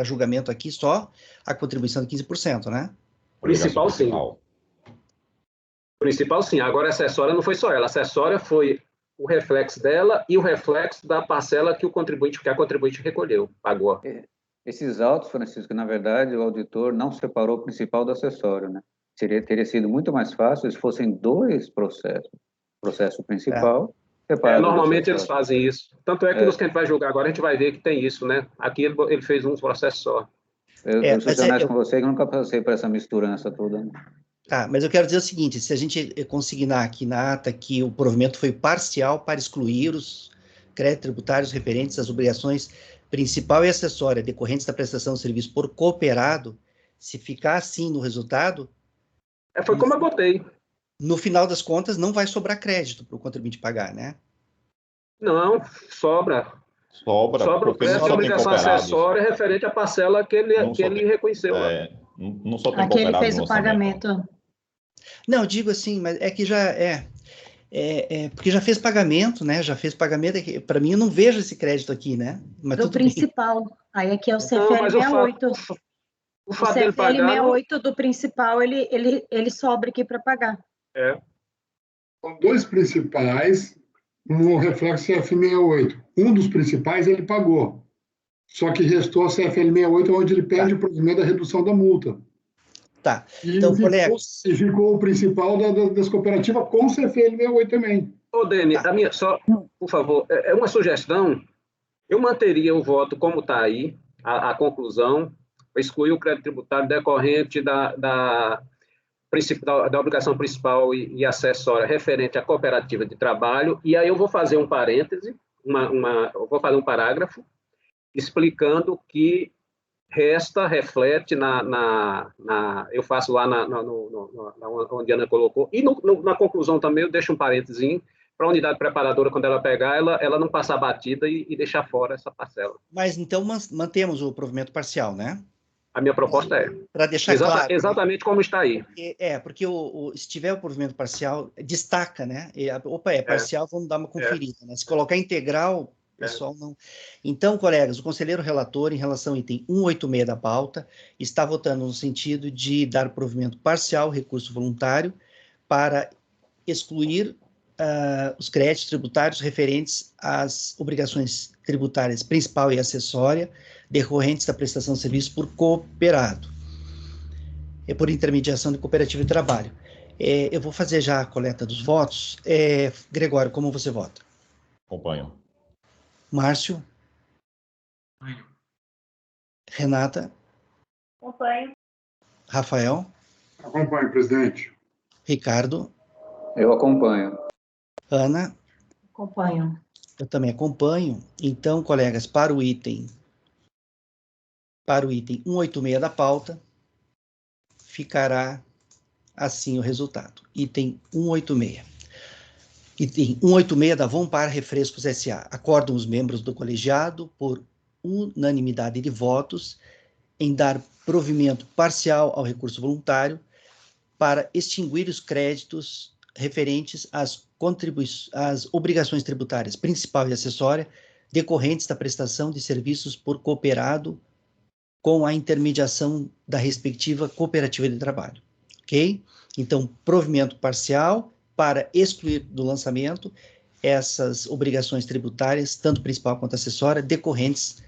julgamento aqui só a contribuição de 15%, né? Principal, sim. Principal, sim. Agora, a acessória não foi só ela. A acessória foi o reflexo dela e o reflexo da parcela que a contribuinte recolheu, pagou. Esses autos, Francisco, na verdade, o auditor não separou o principal do acessório, né? Teria sido muito mais fácil se fossem dois processos. Processo principal, separado. Normalmente eles fazem isso. Tanto é que nos que a gente vai julgar agora, a gente vai ver que tem isso, né? Aqui ele fez um processo só. Eu sou honesto com você, que eu nunca passei por essa misturança toda. Tá, mas eu quero dizer o seguinte, se a gente consignar aqui na ata que o provimento foi parcial para excluir os créditos tributários referentes às obrigações principal e acessória decorrentes da prestação de serviço por cooperado, se ficar assim no resultado... Foi como eu botei. No final das contas, não vai sobrar crédito para o contribuinte pagar, né? Não, sobra. Sobra o crédito de obrigação acessória referente à parcela que ele reconheceu. Não só tem aqui ele cooperado fez no o pagamento. Não, digo assim, mas é que já porque já fez pagamento, né? Já fez pagamento. Para mim, eu não vejo esse crédito aqui, né? Mas do principal. Bem. Aí aqui é o CFL 68. O CFL 68 do principal, ele sobra aqui para pagar. São dois principais no reflexo CF68. Um dos principais ele pagou. Só que restou a CFL68, onde ele pede o provimento da redução da multa. Tá. Então, colegas... E ficou o principal das cooperativas com o CFL68 também. Ô, Deni, só, por favor, é uma sugestão. Eu manteria o voto como está aí, a conclusão, excluir o crédito tributário decorrente da obrigação principal e acessória referente à cooperativa de trabalho, e aí eu vou fazer um parêntese, eu vou fazer um parágrafo, explicando que reflete eu faço lá onde a Ana colocou, e na conclusão também eu deixo um parênteses para a unidade preparadora, quando ela pegar, ela não passar batida e deixar fora essa parcela. Mas então mantemos o provimento parcial, né? A minha proposta para deixar claro. Exatamente como está aí. Porque se tiver o provimento parcial, destaca, né? É parcial, vamos dar uma conferida, né? Se colocar integral, pessoal não... Então, colegas, o conselheiro relator, em relação ao item 186 da pauta, está votando no sentido de dar provimento parcial, recurso voluntário, para excluir os créditos tributários referentes às obrigações tributárias principal e acessória decorrentes da prestação de serviço por cooperado, por intermediação de cooperativa de trabalho. Eu vou fazer já a coleta dos votos. Gregório, como você vota? Acompanho. Márcio? Acompanho. Renata? Acompanho. Rafael? Acompanho, presidente. Ricardo? Eu acompanho. Ana? Acompanho. Eu também acompanho. Então, colegas, para o item 186 da pauta, ficará assim o resultado. Item 186. Item 186 da Vompar Refrescos S.A. Acordam os membros do colegiado, por unanimidade de votos, em dar provimento parcial ao recurso voluntário para extinguir os créditos referentes às obrigações tributárias principal e acessória decorrentes da prestação de serviços por cooperado com a intermediação da respectiva cooperativa de trabalho, ok? Então, provimento parcial para excluir do lançamento essas obrigações tributárias, tanto principal quanto acessória, decorrentes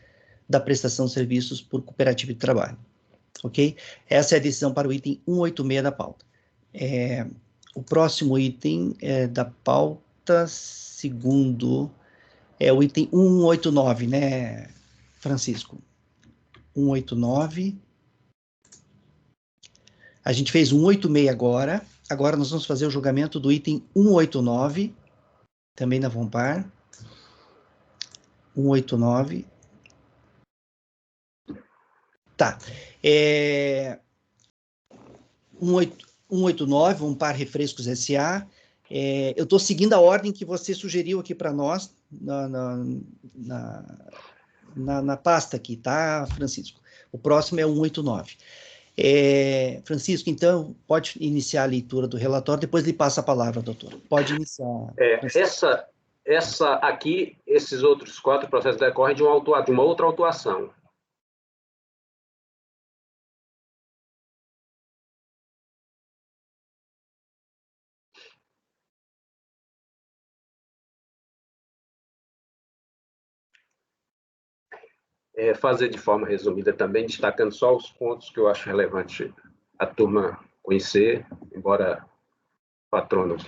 da prestação de serviços por cooperativa de trabalho, ok? Essa é a decisão para o item 186 da pauta. O próximo item da pauta, segundo, é o item 189, né, Francisco? 189. A gente fez 186 agora. Agora nós vamos fazer o julgamento do item 189, também na Vompar. 189. Tá. 189, Vompar Refrescos S.A. Eu estou seguindo a ordem que você sugeriu aqui para nós na pasta aqui, tá, Francisco? O próximo é 189. Francisco, então, pode iniciar a leitura do relatório, depois lhe passa a palavra, doutor. Pode iniciar. Essa aqui, esses outros 4 processos decorrem de uma outra autuação. Fazer de forma resumida também, destacando só os pontos que eu acho relevante a turma conhecer, embora o patrono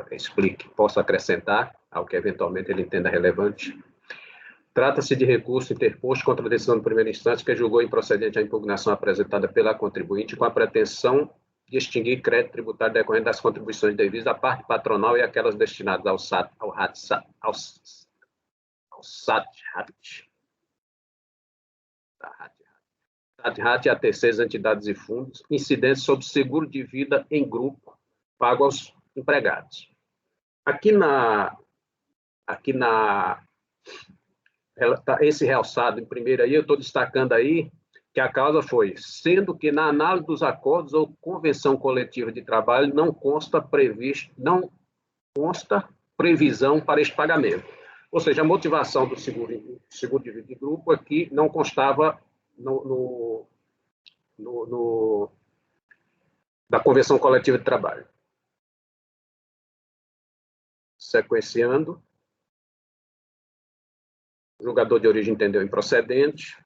explique, possa acrescentar ao que eventualmente ele entenda relevante. Trata-se de recurso interposto contra a decisão de primeira instância que julgou improcedente a impugnação apresentada pela contribuinte com a pretensão de extinguir crédito tributário decorrente das contribuições devidas à parte patronal e aquelas destinadas ao SAT e a terceiras entidades e fundos, incidentes sobre seguro de vida em grupo pago aos empregados. Esse realçado em primeiro aí, eu estou destacando aí que a causa foi, sendo que na análise dos acordos ou convenção coletiva de trabalho não consta previsão para este pagamento. Ou seja, a motivação do seguro de vida de grupo aqui não constava da convenção coletiva de trabalho. Sequenciando, o julgador de origem entendeu improcedente.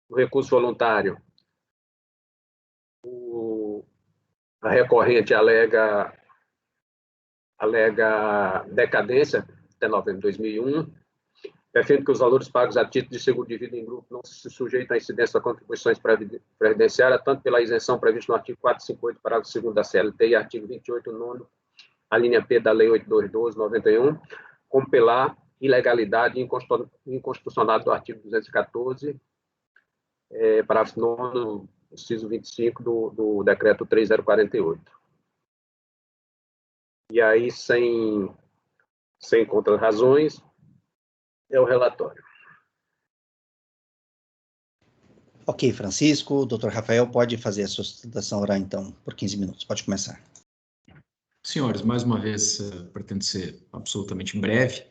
O recurso voluntário, a recorrente alega decadência até novembro de 2001. Defende que os valores pagos a título de seguro de vida em grupo não se sujeitam à incidência das contribuições previdenciárias, tanto pela isenção prevista no artigo 458, parágrafo 2º da CLT e artigo 28, 9º, a linha P da Lei 8212/91, como pela ilegalidade e inconstitucionalidade do artigo 214, parágrafo 9º, inciso 25 do decreto 3048. E aí, sem contra-razões, é o relatório. Ok, Francisco. O doutor Rafael pode fazer a sustentação oral, então, por 15 minutos. Pode começar. Senhores, mais uma vez, pretendo ser absolutamente breve.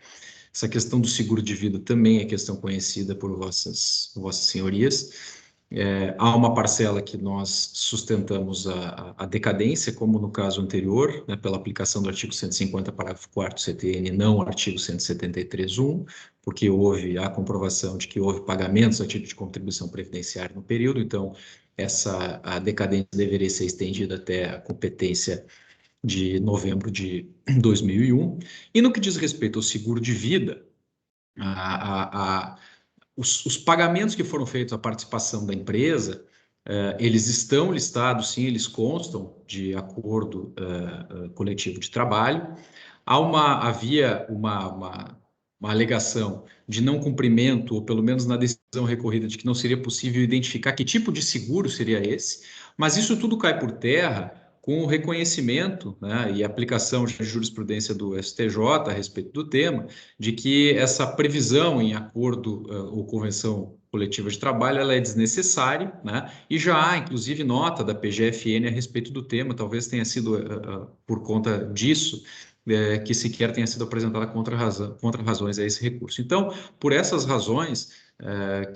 Essa questão do seguro de vida também é questão conhecida por vossas senhorias. Há uma parcela que nós sustentamos a decadência, como no caso anterior, né, pela aplicação do artigo 150, parágrafo 4º CTN, não o artigo 173.1, porque houve a comprovação de que houve pagamentos a título de contribuição previdenciária no período, então a decadência deveria ser estendida até a competência de novembro de 2001. E no que diz respeito ao seguro de vida, os pagamentos que foram feitos à participação da empresa, eles estão listados, sim, eles constam de acordo coletivo de trabalho. Havia uma alegação de não cumprimento, ou pelo menos na decisão recorrida, de que não seria possível identificar que tipo de seguro seria esse, mas isso tudo cai por terra com o reconhecimento, né, e aplicação de jurisprudência do STJ a respeito do tema, de que essa previsão em acordo ou convenção coletiva de trabalho ela é desnecessária, né, e já há, inclusive, nota da PGFN a respeito do tema, talvez tenha sido por conta disso que sequer tenha sido apresentada contra-razões a esse recurso. Então, por essas razões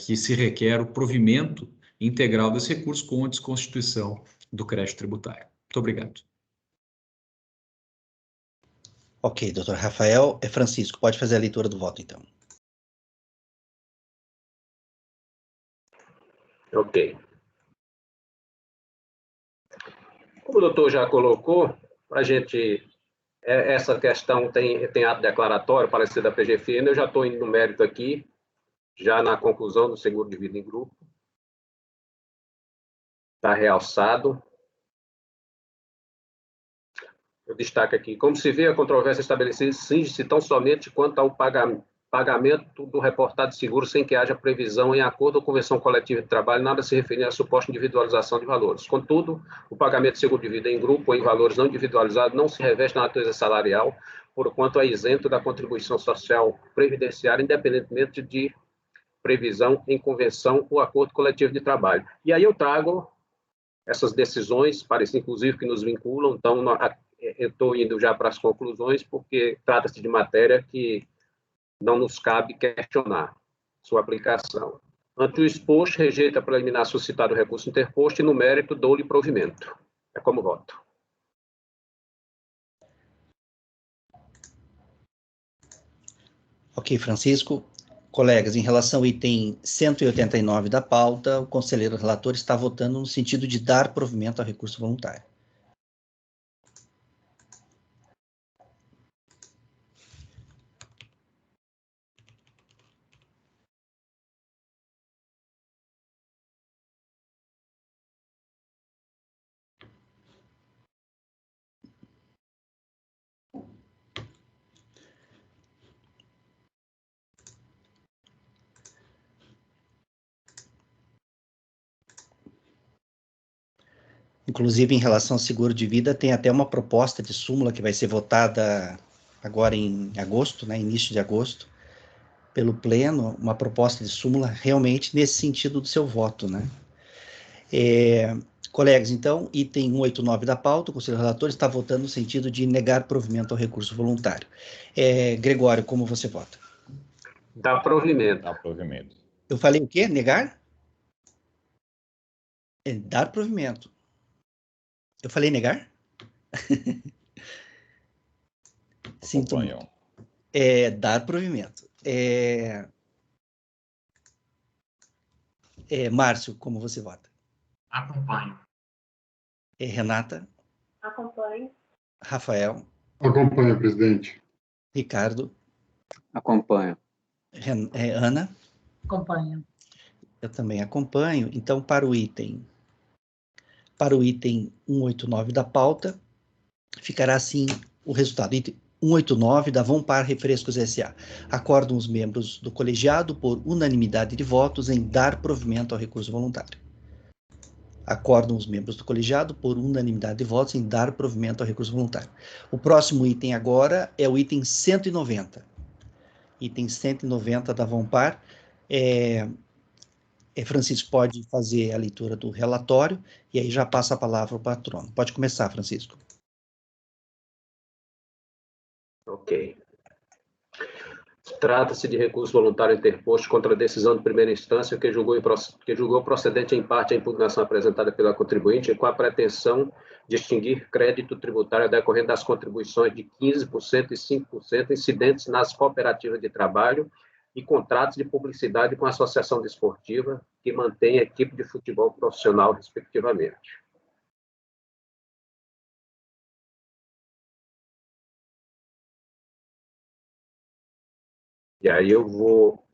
que se requer o provimento integral desse recurso com a desconstituição do crédito tributário. Muito obrigado. Ok, doutor Rafael. Francisco, pode fazer a leitura do voto, então. Ok. Como o doutor já colocou, para a gente, essa questão tem ato declaratório, parecido da PGFN, eu já estou indo no mérito aqui, já na conclusão do seguro de vida em grupo. Está realçado. Eu destaco aqui, como se vê, a controvérsia estabelecida cinge-se tão somente quanto ao pagamento do reportado de seguro sem que haja previsão em acordo ou convenção coletiva de trabalho, nada se referir à suposta individualização de valores. Contudo, o pagamento de seguro de vida em grupo ou em valores não individualizados não se reveste na natureza salarial, porquanto é isento da contribuição social previdenciária, independentemente de previsão em convenção ou acordo coletivo de trabalho. E aí eu trago essas decisões, parece inclusive que nos vinculam, então eu estou indo já para as conclusões, porque trata-se de matéria que não nos cabe questionar sua aplicação. Ante o exposto, rejeita para eliminar suscitado o recurso interposto e, no mérito, dou-lhe provimento. É como voto. Ok, Francisco. Colegas, em relação ao item 189 da pauta, o conselheiro relator está votando no sentido de dar provimento ao recurso voluntário. Inclusive, em relação ao seguro de vida, tem até uma proposta de súmula que vai ser votada agora em agosto, né, início de agosto, pelo Pleno, uma proposta de súmula realmente nesse sentido do seu voto, né. Colegas, então, item 189 da pauta, o conselheiro relator está votando no sentido de negar provimento ao recurso voluntário. Gregório, como você vota? Dá provimento. Dá provimento. Eu falei o quê? Negar? Dar provimento. Eu falei negar? Sinto muito. Dar provimento. Márcio, como você vota? Acompanho. Renata? Acompanho. Rafael? Acompanho, presidente. Ricardo? Acompanho. Ana? Acompanho. Eu também acompanho. Então, para o item 189 da pauta, ficará assim o resultado. Item 189 da Vompar Refrescos S.A. Acordam os membros do colegiado por unanimidade de votos em dar provimento ao recurso voluntário. Acordam os membros do colegiado por unanimidade de votos em dar provimento ao recurso voluntário. O próximo item agora é o item 190. Item 190 da Vompar. Francisco pode fazer a leitura do relatório e aí já passa a palavra ao patrono. Pode começar, Francisco. Ok. Trata-se de recurso voluntário interposto contra a decisão de primeira instância que julgou procedente em parte a impugnação apresentada pela contribuinte com a pretensão de extinguir crédito tributário decorrente das contribuições de 15% e 5% incidentes nas cooperativas de trabalho e contratos de publicidade com a associação desportiva que mantém a equipe de futebol profissional, respectivamente. E aí eu vou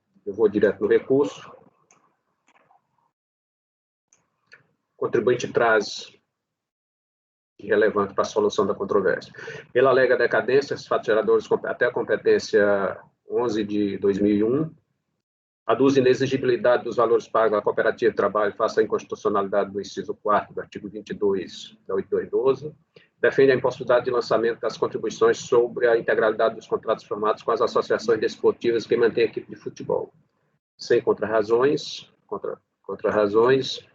direto no recurso. O contribuinte traz de relevante para a solução da controvérsia. Ele alega decadência, fatos geradores até a competência 11 de 2001, aduz inexigibilidade dos valores pagos à cooperativa de trabalho face à inconstitucionalidade do inciso 4º do artigo 22 da 8212, defende a impossibilidade de lançamento das contribuições sobre a integralidade dos contratos firmados com as associações desportivas que mantêm a equipe de futebol. Sem contrarrazões,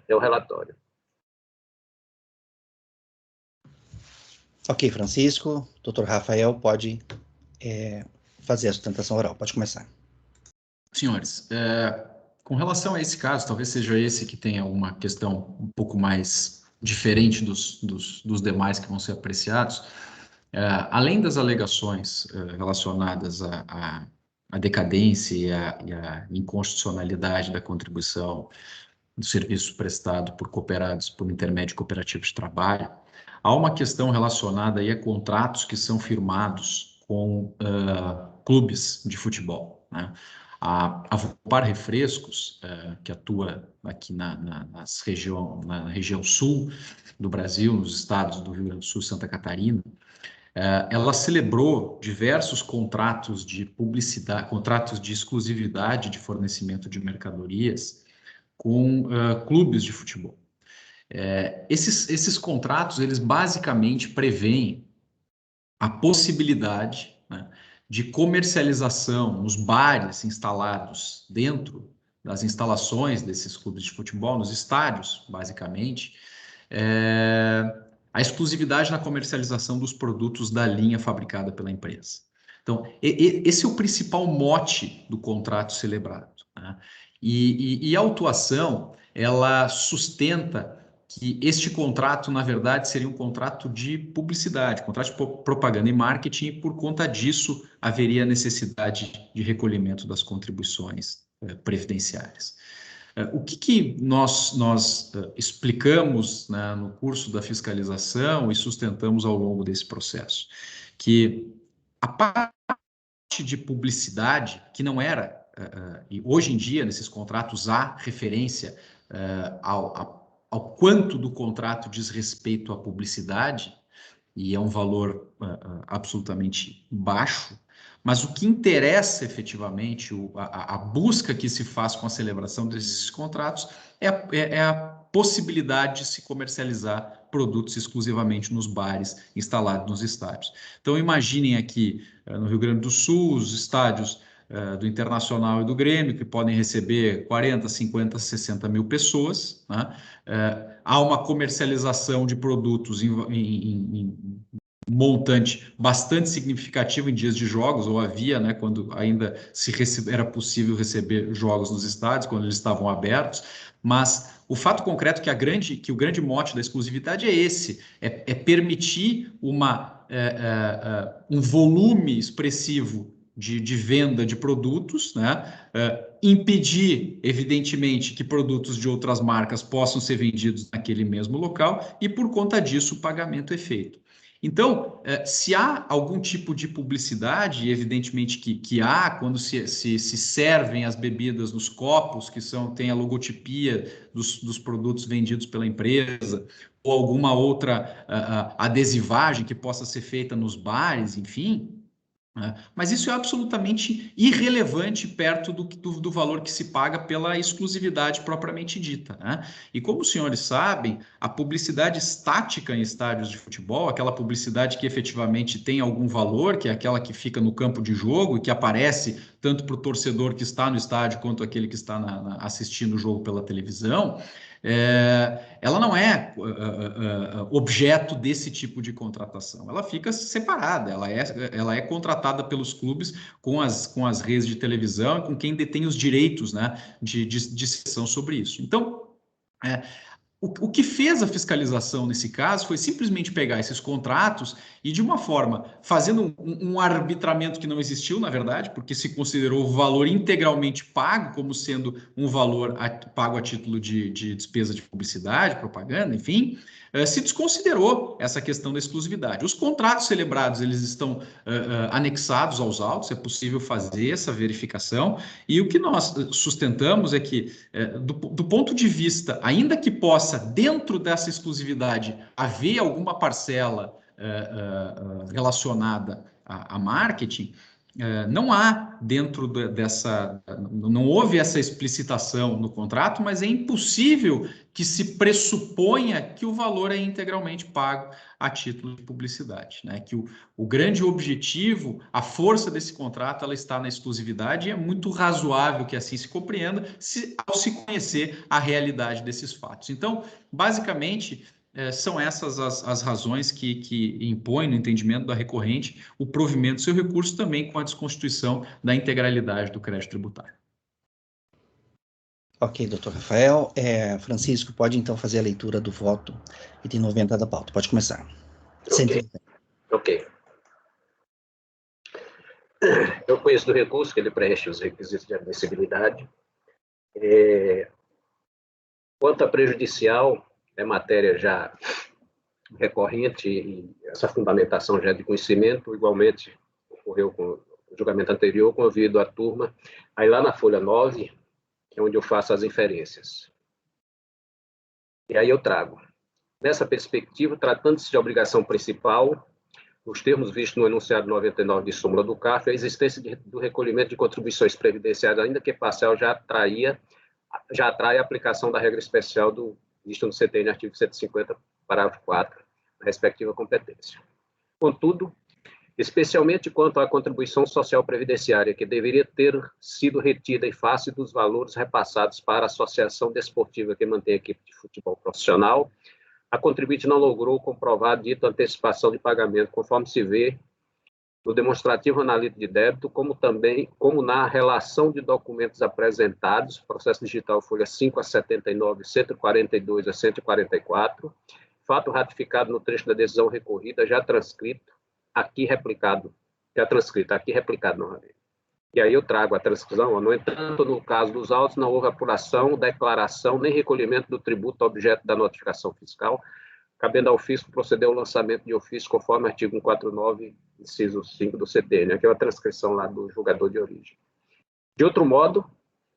é o relatório. Ok, Francisco. Doutor Rafael pode fazer a sustentação oral. Pode começar. Senhores, com relação a esse caso, talvez seja esse que tenha uma questão um pouco mais diferente dos demais que vão ser apreciados, além das alegações relacionadas à decadência e à inconstitucionalidade da contribuição do serviço prestado por cooperados por intermédio de cooperativas de trabalho, há uma questão relacionada aí a contratos que são firmados com clubes de futebol, né? A Vopar Refrescos, que atua aqui na região sul do Brasil, nos estados do Rio Grande do Sul e Santa Catarina, ela celebrou diversos contratos de publicidade, contratos de exclusividade de fornecimento de mercadorias com clubes de futebol. Esses contratos, eles basicamente prevêem a possibilidade, né, de comercialização nos bares instalados dentro das instalações desses clubes de futebol, nos estádios, basicamente, a exclusividade na comercialização dos produtos da linha fabricada pela empresa. Então, esse é o principal mote do contrato celebrado, né? E a autuação, ela sustenta que este contrato, na verdade, seria um contrato de publicidade, contrato de propaganda e marketing, e por conta disso haveria necessidade de recolhimento das contribuições previdenciárias. O que nós explicamos, né, no curso da fiscalização e sustentamos ao longo desse processo? Que a parte de publicidade, que não era, e hoje em dia, nesses contratos, há referência ao quanto do contrato diz respeito à publicidade, e é um valor absolutamente baixo, mas o que interessa efetivamente, a busca que se faz com a celebração desses contratos é a possibilidade de se comercializar produtos exclusivamente nos bares instalados nos estádios. Então, imaginem aqui no Rio Grande do Sul, os estádios do Internacional e do Grêmio, que podem receber 40, 50, 60 mil pessoas, né? Há uma comercialização de produtos em montante bastante significativo em dias de jogos, ou havia, né, quando ainda era possível receber jogos nos estádios, quando eles estavam abertos, mas o fato concreto que o grande mote da exclusividade é esse, é permitir um volume expressivo de venda de produtos, né? Impedir, evidentemente, que produtos de outras marcas possam ser vendidos naquele mesmo local e, por conta disso, o pagamento é feito. Então, se há algum tipo de publicidade, e evidentemente que há, quando se servem as bebidas nos copos, que tem a logotipia dos produtos vendidos pela empresa, ou alguma outra adesivagem que possa ser feita nos bares, enfim, mas isso é absolutamente irrelevante perto do valor que se paga pela exclusividade propriamente dita, né? E como os senhores sabem, a publicidade estática em estádios de futebol, aquela publicidade que efetivamente tem algum valor, que é aquela que fica no campo de jogo e que aparece tanto para o torcedor que está no estádio quanto aquele que está assistindo o jogo pela televisão, ela não é objeto desse tipo de contratação. Ela fica separada, ela é contratada pelos clubes com as redes de televisão e com quem detém os direitos, né, de decisão sobre isso. Então, o que fez a fiscalização nesse caso foi simplesmente pegar esses contratos e, de uma forma, fazendo um arbitramento que não existiu, na verdade, porque se considerou o valor integralmente pago como sendo um valor pago a título de despesa de publicidade, propaganda, enfim, se desconsiderou essa questão da exclusividade. Os contratos celebrados, eles estão anexados aos autos, é possível fazer essa verificação, e o que nós sustentamos é que, do ponto de vista, ainda que possa, dentro dessa exclusividade, haver alguma parcela relacionada a marketing, não há dentro não houve essa explicitação no contrato, mas é impossível que se pressuponha que o valor é integralmente pago a título de publicidade, né? Que o grande objetivo, a força desse contrato, ela está na exclusividade, e é muito razoável que assim se compreenda ao se conhecer a realidade desses fatos. Então, basicamente, são essas as razões que impõem, no entendimento da recorrente, o provimento do seu recurso, também com a desconstituição da integralidade do crédito tributário. Ok, doutor Rafael. Francisco, pode então fazer a leitura do voto, item 90 da pauta. Pode começar. Ok. Eu conheço do recurso que ele preenche os requisitos de admissibilidade. Quanto a prejudicial, é matéria já recorrente, e essa fundamentação já é de conhecimento, igualmente ocorreu com o julgamento anterior, convido a turma aí lá na folha 9, que é onde eu faço as inferências. E aí eu trago. Nessa perspectiva, tratando-se de obrigação principal, nos termos vistos no enunciado 99 de súmula do CARF, a existência do recolhimento de contribuições previdenciárias, ainda que parcial, já atrai a aplicação da regra especial do visto no CTN, artigo 150, parágrafo 4, a respectiva competência. Contudo, especialmente quanto à contribuição social previdenciária, que deveria ter sido retida em face dos valores repassados para a associação desportiva que mantém a equipe de futebol profissional, a contribuinte não logrou comprovar dita antecipação de pagamento, conforme se vê no demonstrativo analítico de débito, como na relação de documentos apresentados, processo digital folha 5 a 79, 142 a 144, fato ratificado no trecho da decisão recorrida, já transcrito, aqui replicado novamente. E aí eu trago a transcrição. No entanto, no caso dos autos, não houve apuração, declaração, nem recolhimento do tributo objeto da notificação fiscal, cabendo ao fisco proceder ao lançamento de ofício conforme artigo 149, inciso 5 do CTN. Aqui é uma transcrição lá do julgador de origem. De outro modo,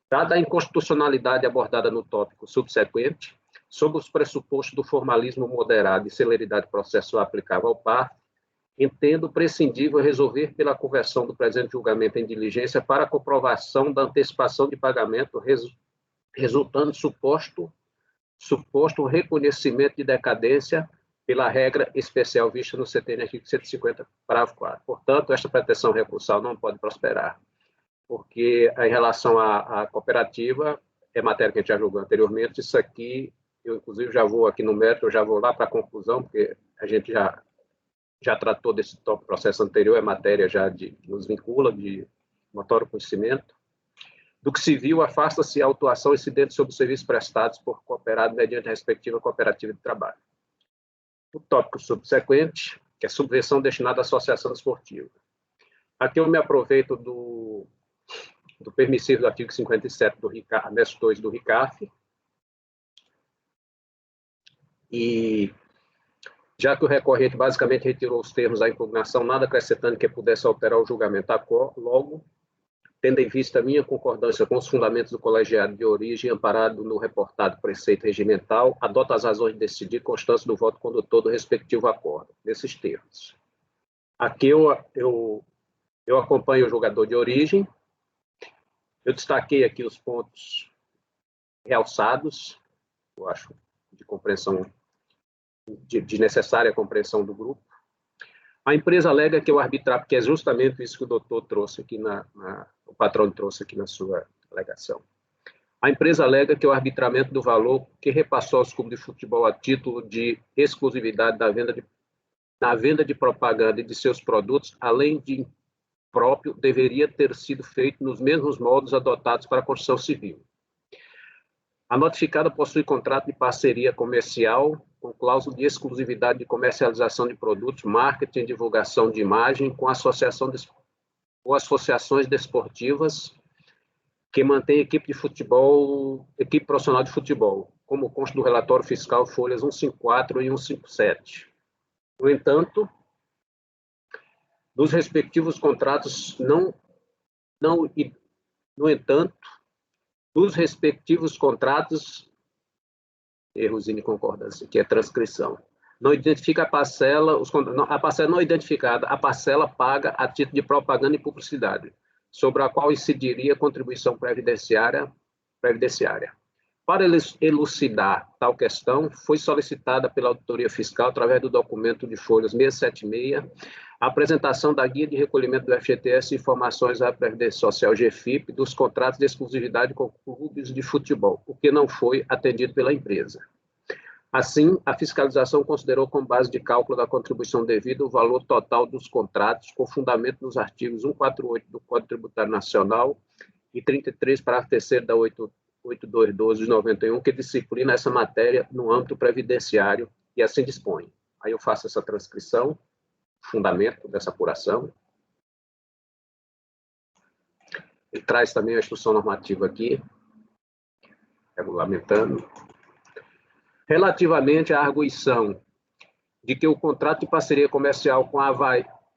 dada a inconstitucionalidade abordada no tópico subsequente, sob os pressupostos do formalismo moderado e celeridade processual aplicável ao par, entendo prescindível resolver pela conversão do presente julgamento em diligência para a comprovação da antecipação de pagamento, resultando suposto reconhecimento de decadência pela regra especial vista no CTN artigo 150, parágrafo 4. Portanto, esta pretensão recursal não pode prosperar, porque em relação à cooperativa, é matéria que a gente já julgou anteriormente, isso aqui, eu inclusive já vou aqui no mérito, eu já vou lá para a conclusão, porque a gente já tratou desse processo anterior, é matéria já nos vincula, de notório conhecimento. Do que se viu, afasta-se a autuação incidente sobre os serviços prestados por cooperado mediante a respectiva cooperativa de trabalho. O tópico subsequente, que é subvenção destinada à associação esportiva. Aqui eu me aproveito do permissivo do artigo 57 do anexo 2 do RICAF, e já que o recorrente basicamente retirou os termos da impugnação, nada acrescentando que pudesse alterar o julgamento, logo, tendo em vista a minha concordância com os fundamentos do colegiado de origem, amparado no reportado preceito regimental, adota as razões de decidir constância do voto condutor do respectivo acordo, nesses termos. Aqui eu acompanho o julgador de origem, eu destaquei aqui os pontos realçados, eu acho, de compreensão, de necessária compreensão do grupo. A empresa alega que o arbitramento, que é justamente isso que o doutor trouxe aqui, o patrão trouxe aqui na sua alegação. A empresa alega que o arbitramento do valor que repassou aos clubes de futebol a título de exclusividade na venda de propaganda e de seus produtos, além de próprio, deveria ter sido feito nos mesmos moldes adotados para a construção civil. A notificada possui contrato de parceria comercial com cláusula de exclusividade de comercialização de produtos, marketing e divulgação de imagem com associações desportivas que mantém equipe profissional de futebol, como consta do relatório fiscal folhas 154 e 157. No entanto, nos respectivos contratos erros de concordância, que é transcrição. Não identifica a parcela não identificada, a parcela paga a título de propaganda e publicidade, sobre a qual incidiria a contribuição previdenciária. Para elucidar tal questão, foi solicitada pela Auditoria Fiscal, através do documento de folhas 676, a apresentação da guia de recolhimento do FGTS e informações à Previdência Social GFIP dos contratos de exclusividade com clubes de futebol, o que não foi atendido pela empresa. Assim, a fiscalização considerou como base de cálculo da contribuição devida o valor total dos contratos, com fundamento nos artigos 148 do Código Tributário Nacional e 33, parágrafo 3º da 8212 de 91, que disciplina essa matéria no âmbito previdenciário e assim dispõe. Aí eu faço essa transcrição, fundamento dessa apuração. Ele traz também a instrução normativa aqui, regulamentando. Relativamente à arguição de que o contrato de parceria comercial com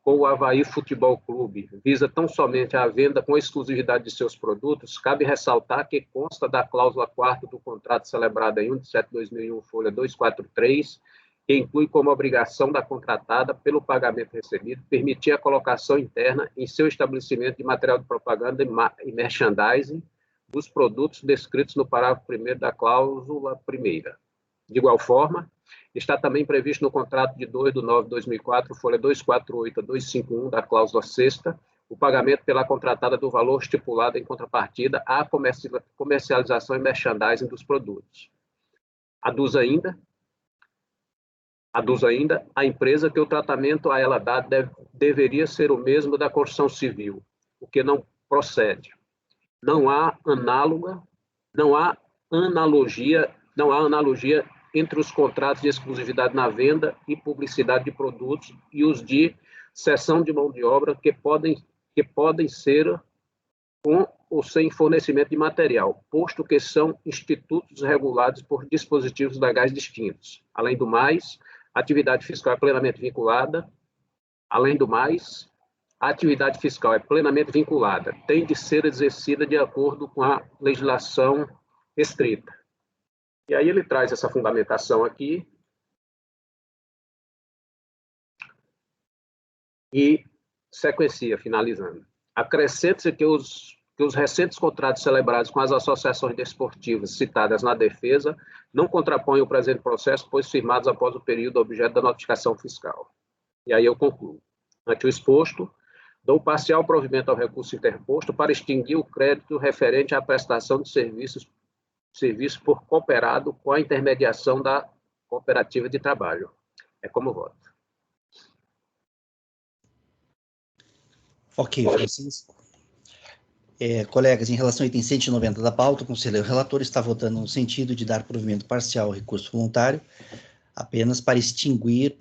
o Avaí Futebol Clube visa tão somente a venda com exclusividade de seus produtos, cabe ressaltar que consta da cláusula 4ª do contrato celebrado em 1 de setembro de 2001, folha 243, que inclui como obrigação da contratada, pelo pagamento recebido, permitir a colocação interna em seu estabelecimento de material de propaganda e merchandising dos produtos descritos no parágrafo 1º da cláusula 1ª. De igual forma, está também previsto no contrato de 2 de 9 de 2004, folha 248 a 251 da cláusula 6ª, o pagamento pela contratada do valor estipulado em contrapartida à comercialização e merchandising dos produtos. Aduz ainda a empresa que o tratamento a ela dado deveria ser o mesmo da construção civil, o que não procede. Não há analogia entre os contratos de exclusividade na venda e publicidade de produtos e os de cessão de mão de obra que podem ser com ou sem fornecimento de material, posto que são institutos regulados por dispositivos legais distintos. Além do mais, a atividade fiscal é plenamente vinculada. Tem de ser exercida de acordo com a legislação restrita. E aí ele traz essa fundamentação aqui e sequencia, finalizando. Acrescenta-se que os recentes contratos celebrados com as associações desportivas citadas na defesa não contrapõem o presente processo, pois firmados após o período objeto da notificação fiscal. E aí eu concluo. Ante o exposto, dou parcial provimento ao recurso interposto para extinguir o crédito referente à prestação de serviço por cooperado com a intermediação da cooperativa de trabalho. É como voto. Ok, Francisco. Colegas, em relação ao item 190 da pauta, o conselheiro relator está votando no sentido de dar provimento parcial ao recurso voluntário, apenas para excluir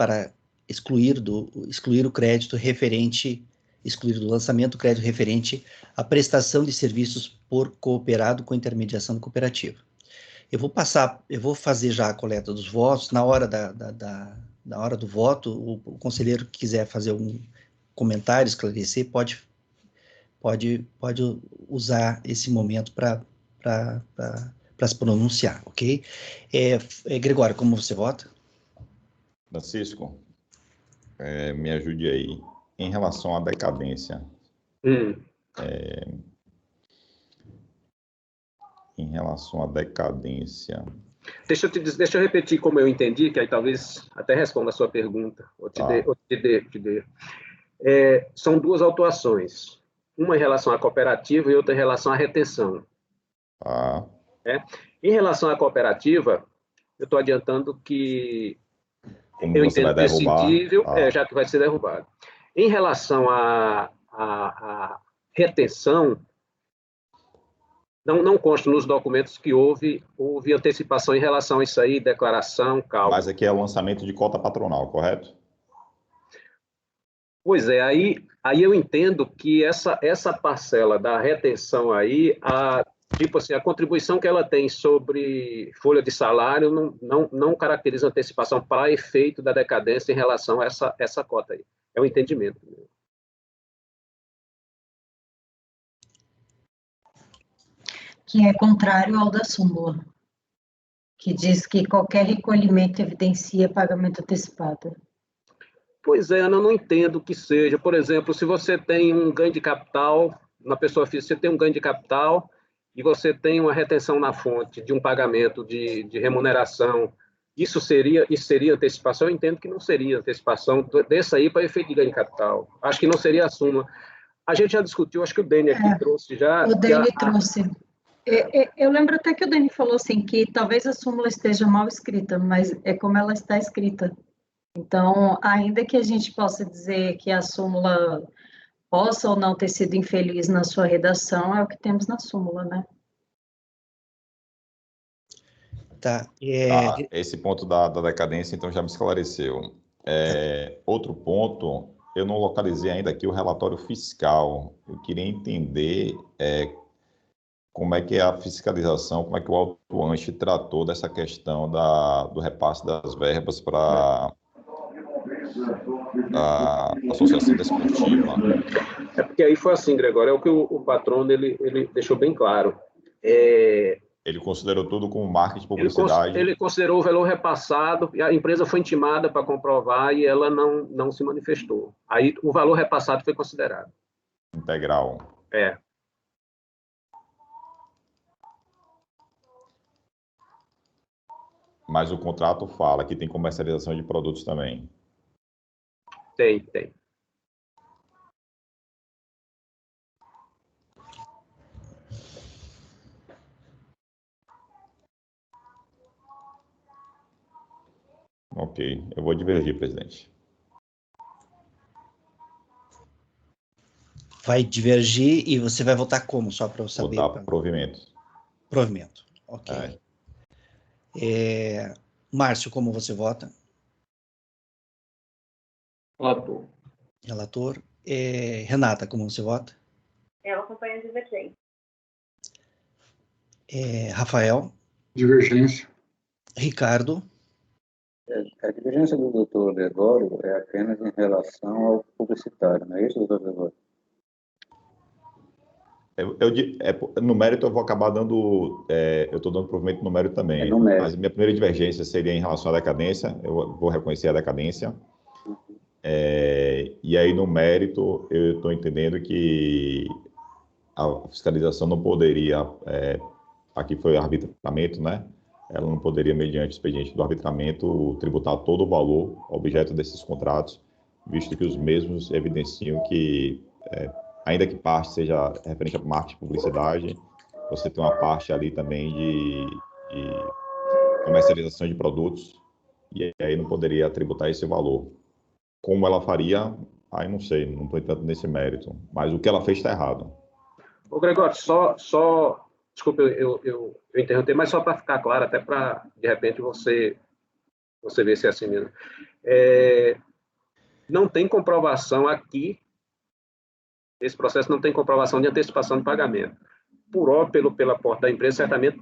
o crédito referente, excluir do lançamento o crédito referente à prestação de serviços por cooperado com intermediação cooperativa. Eu vou fazer já a coleta dos votos. Na hora na hora do voto, o conselheiro que quiser fazer algum comentário, esclarecer, pode usar esse momento para se pronunciar, ok? Gregório, como você vota? Francisco, me ajude aí. Em relação à decadência, em relação à decadência... Deixa eu repetir como eu entendi, que aí talvez até responda a sua pergunta, ou te dê. São duas autuações, uma em relação à cooperativa e outra em relação à retenção. Em relação à cooperativa, eu estou adiantando que como eu você entendo vai derrubar, prescindível, já que vai ser derrubado. Em relação à retenção, não consta nos documentos que houve antecipação em relação a isso aí, declaração, cálculo. Mas aqui é o lançamento de cota patronal, correto? Pois é, aí eu entendo que essa parcela da retenção aí, tipo assim, a contribuição que ela tem sobre folha de salário não caracteriza antecipação para efeito da decadência em relação a essa cota aí. É um entendimento. Que é contrário ao da súmula, que diz que qualquer recolhimento evidencia pagamento antecipado. Pois é, Ana, eu não entendo que seja. Por exemplo, se você tem um ganho de capital, na pessoa física, você tem um ganho de capital e você tem uma retenção na fonte de um pagamento de remuneração, isso seria antecipação? Eu entendo que não seria antecipação dessa aí para efeito de ganho de capital. Acho que não seria a súmula. A gente já discutiu, acho que o Deni aqui trouxe já... O Deni trouxe. Eu lembro até que o Deni falou assim, que talvez a súmula esteja mal escrita, mas é como ela está escrita. Então, ainda que a gente possa dizer que a súmula possa ou não ter sido infeliz na sua redação, é o que temos na súmula, né? Tá. Esse ponto da decadência, então, já me esclareceu. Outro ponto, eu não localizei ainda aqui o relatório fiscal. Eu queria entender como é que é a fiscalização, como é que o autuante tratou dessa questão do repasse das verbas para a associação desportiva. É porque aí foi assim, Gregório, é o que o patrono ele deixou bem claro. Ele considerou tudo como marketing, publicidade. Ele considerou o valor repassado, e a empresa foi intimada para comprovar e ela não se manifestou. Aí o valor repassado foi considerado. Integral. Mas o contrato fala que tem comercialização de produtos também. Tem. Ok, eu vou divergir, presidente. Vai divergir e você vai votar como, só para eu saber? Votar provimento. Provimento, ok. Márcio, como você vota? Relator. Relator. Renata, como você vota? Eu acompanho a divergência. Rafael? Divergência. Ricardo? A divergência do doutor Gregório é apenas em relação ao publicitário, não é isso, doutor Gregório? No mérito eu vou acabar dando, eu estou dando provimento no mérito também, mas minha primeira divergência seria em relação à decadência, eu vou reconhecer a decadência, e aí no mérito eu estou entendendo que a fiscalização não poderia, aqui foi arbitramento, né? Ela não poderia, mediante o expediente do arbitramento, tributar todo o valor objeto desses contratos, visto que os mesmos evidenciam que ainda que parte seja referente a marketing e publicidade, você tem uma parte ali também de comercialização de produtos, e aí não poderia tributar esse valor. Como ela faria, aí não sei, não estou entrando nesse mérito, mas o que ela fez está errado. Ô, Gregório, desculpa eu interromper, mas só para ficar claro, até para, de repente, você ver se é assim mesmo. Não tem comprovação aqui. Esse processo não tem comprovação de antecipação de pagamento. Pela porta da empresa, certamente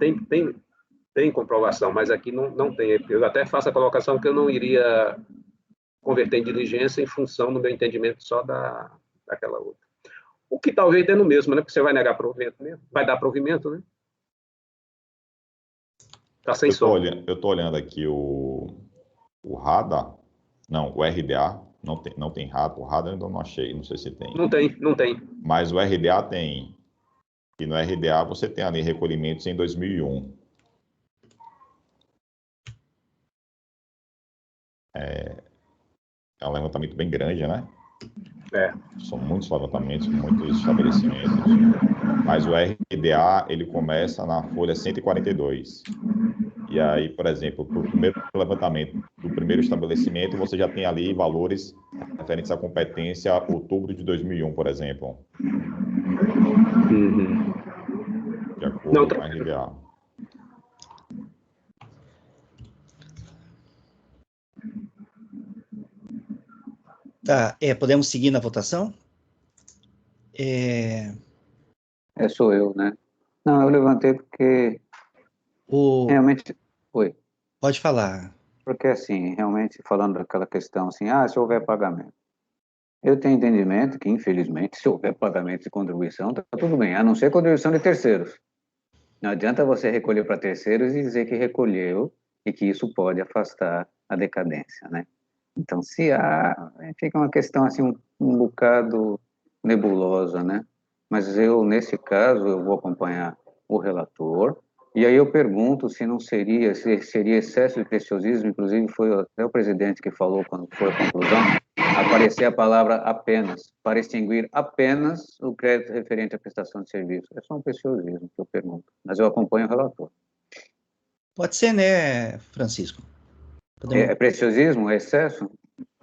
tem comprovação, mas aqui não tem. Eu até faço a colocação que eu não iria converter em diligência em função do meu entendimento só daquela outra. O que talvez dê no mesmo, né? Porque você vai negar provimento mesmo. Vai dar provimento, né? Está sem som. Eu estou olhando aqui o RADA, não, o RDA, não tem RADA, o RADA eu ainda não achei, não sei se tem. Não tem. Mas o RDA tem, e no RDA você tem ali recolhimentos em 2001. É um levantamento bem grande, né? São muitos levantamentos, muitos estabelecimentos. Mas o RDA, ele começa na folha 142. E aí, por exemplo, para o primeiro levantamento do primeiro estabelecimento, você já tem ali valores referentes à competência outubro de 2001, por exemplo. De acordo com o RDA. Tá, podemos seguir na votação? Sou eu, né? Não, eu levantei porque realmente... Oi. Pode falar. Porque, assim, realmente, falando daquela questão, assim, se houver pagamento. Eu tenho entendimento que, infelizmente, se houver pagamento de contribuição, está tudo bem, a não ser contribuição de terceiros. Não adianta você recolher para terceiros e dizer que recolheu e que isso pode afastar a decadência, né? Então, se fica uma questão, assim, um bocado nebulosa, né? Mas eu, nesse caso, eu vou acompanhar o relator, e aí eu pergunto se seria excesso de preciosismo, inclusive foi até o presidente que falou quando foi a conclusão, aparecer a palavra apenas, para extinguir apenas o crédito referente à prestação de serviço. É só um preciosismo que eu pergunto, mas eu acompanho o relator. Pode ser, né, Francisco? É preciosismo? É excesso?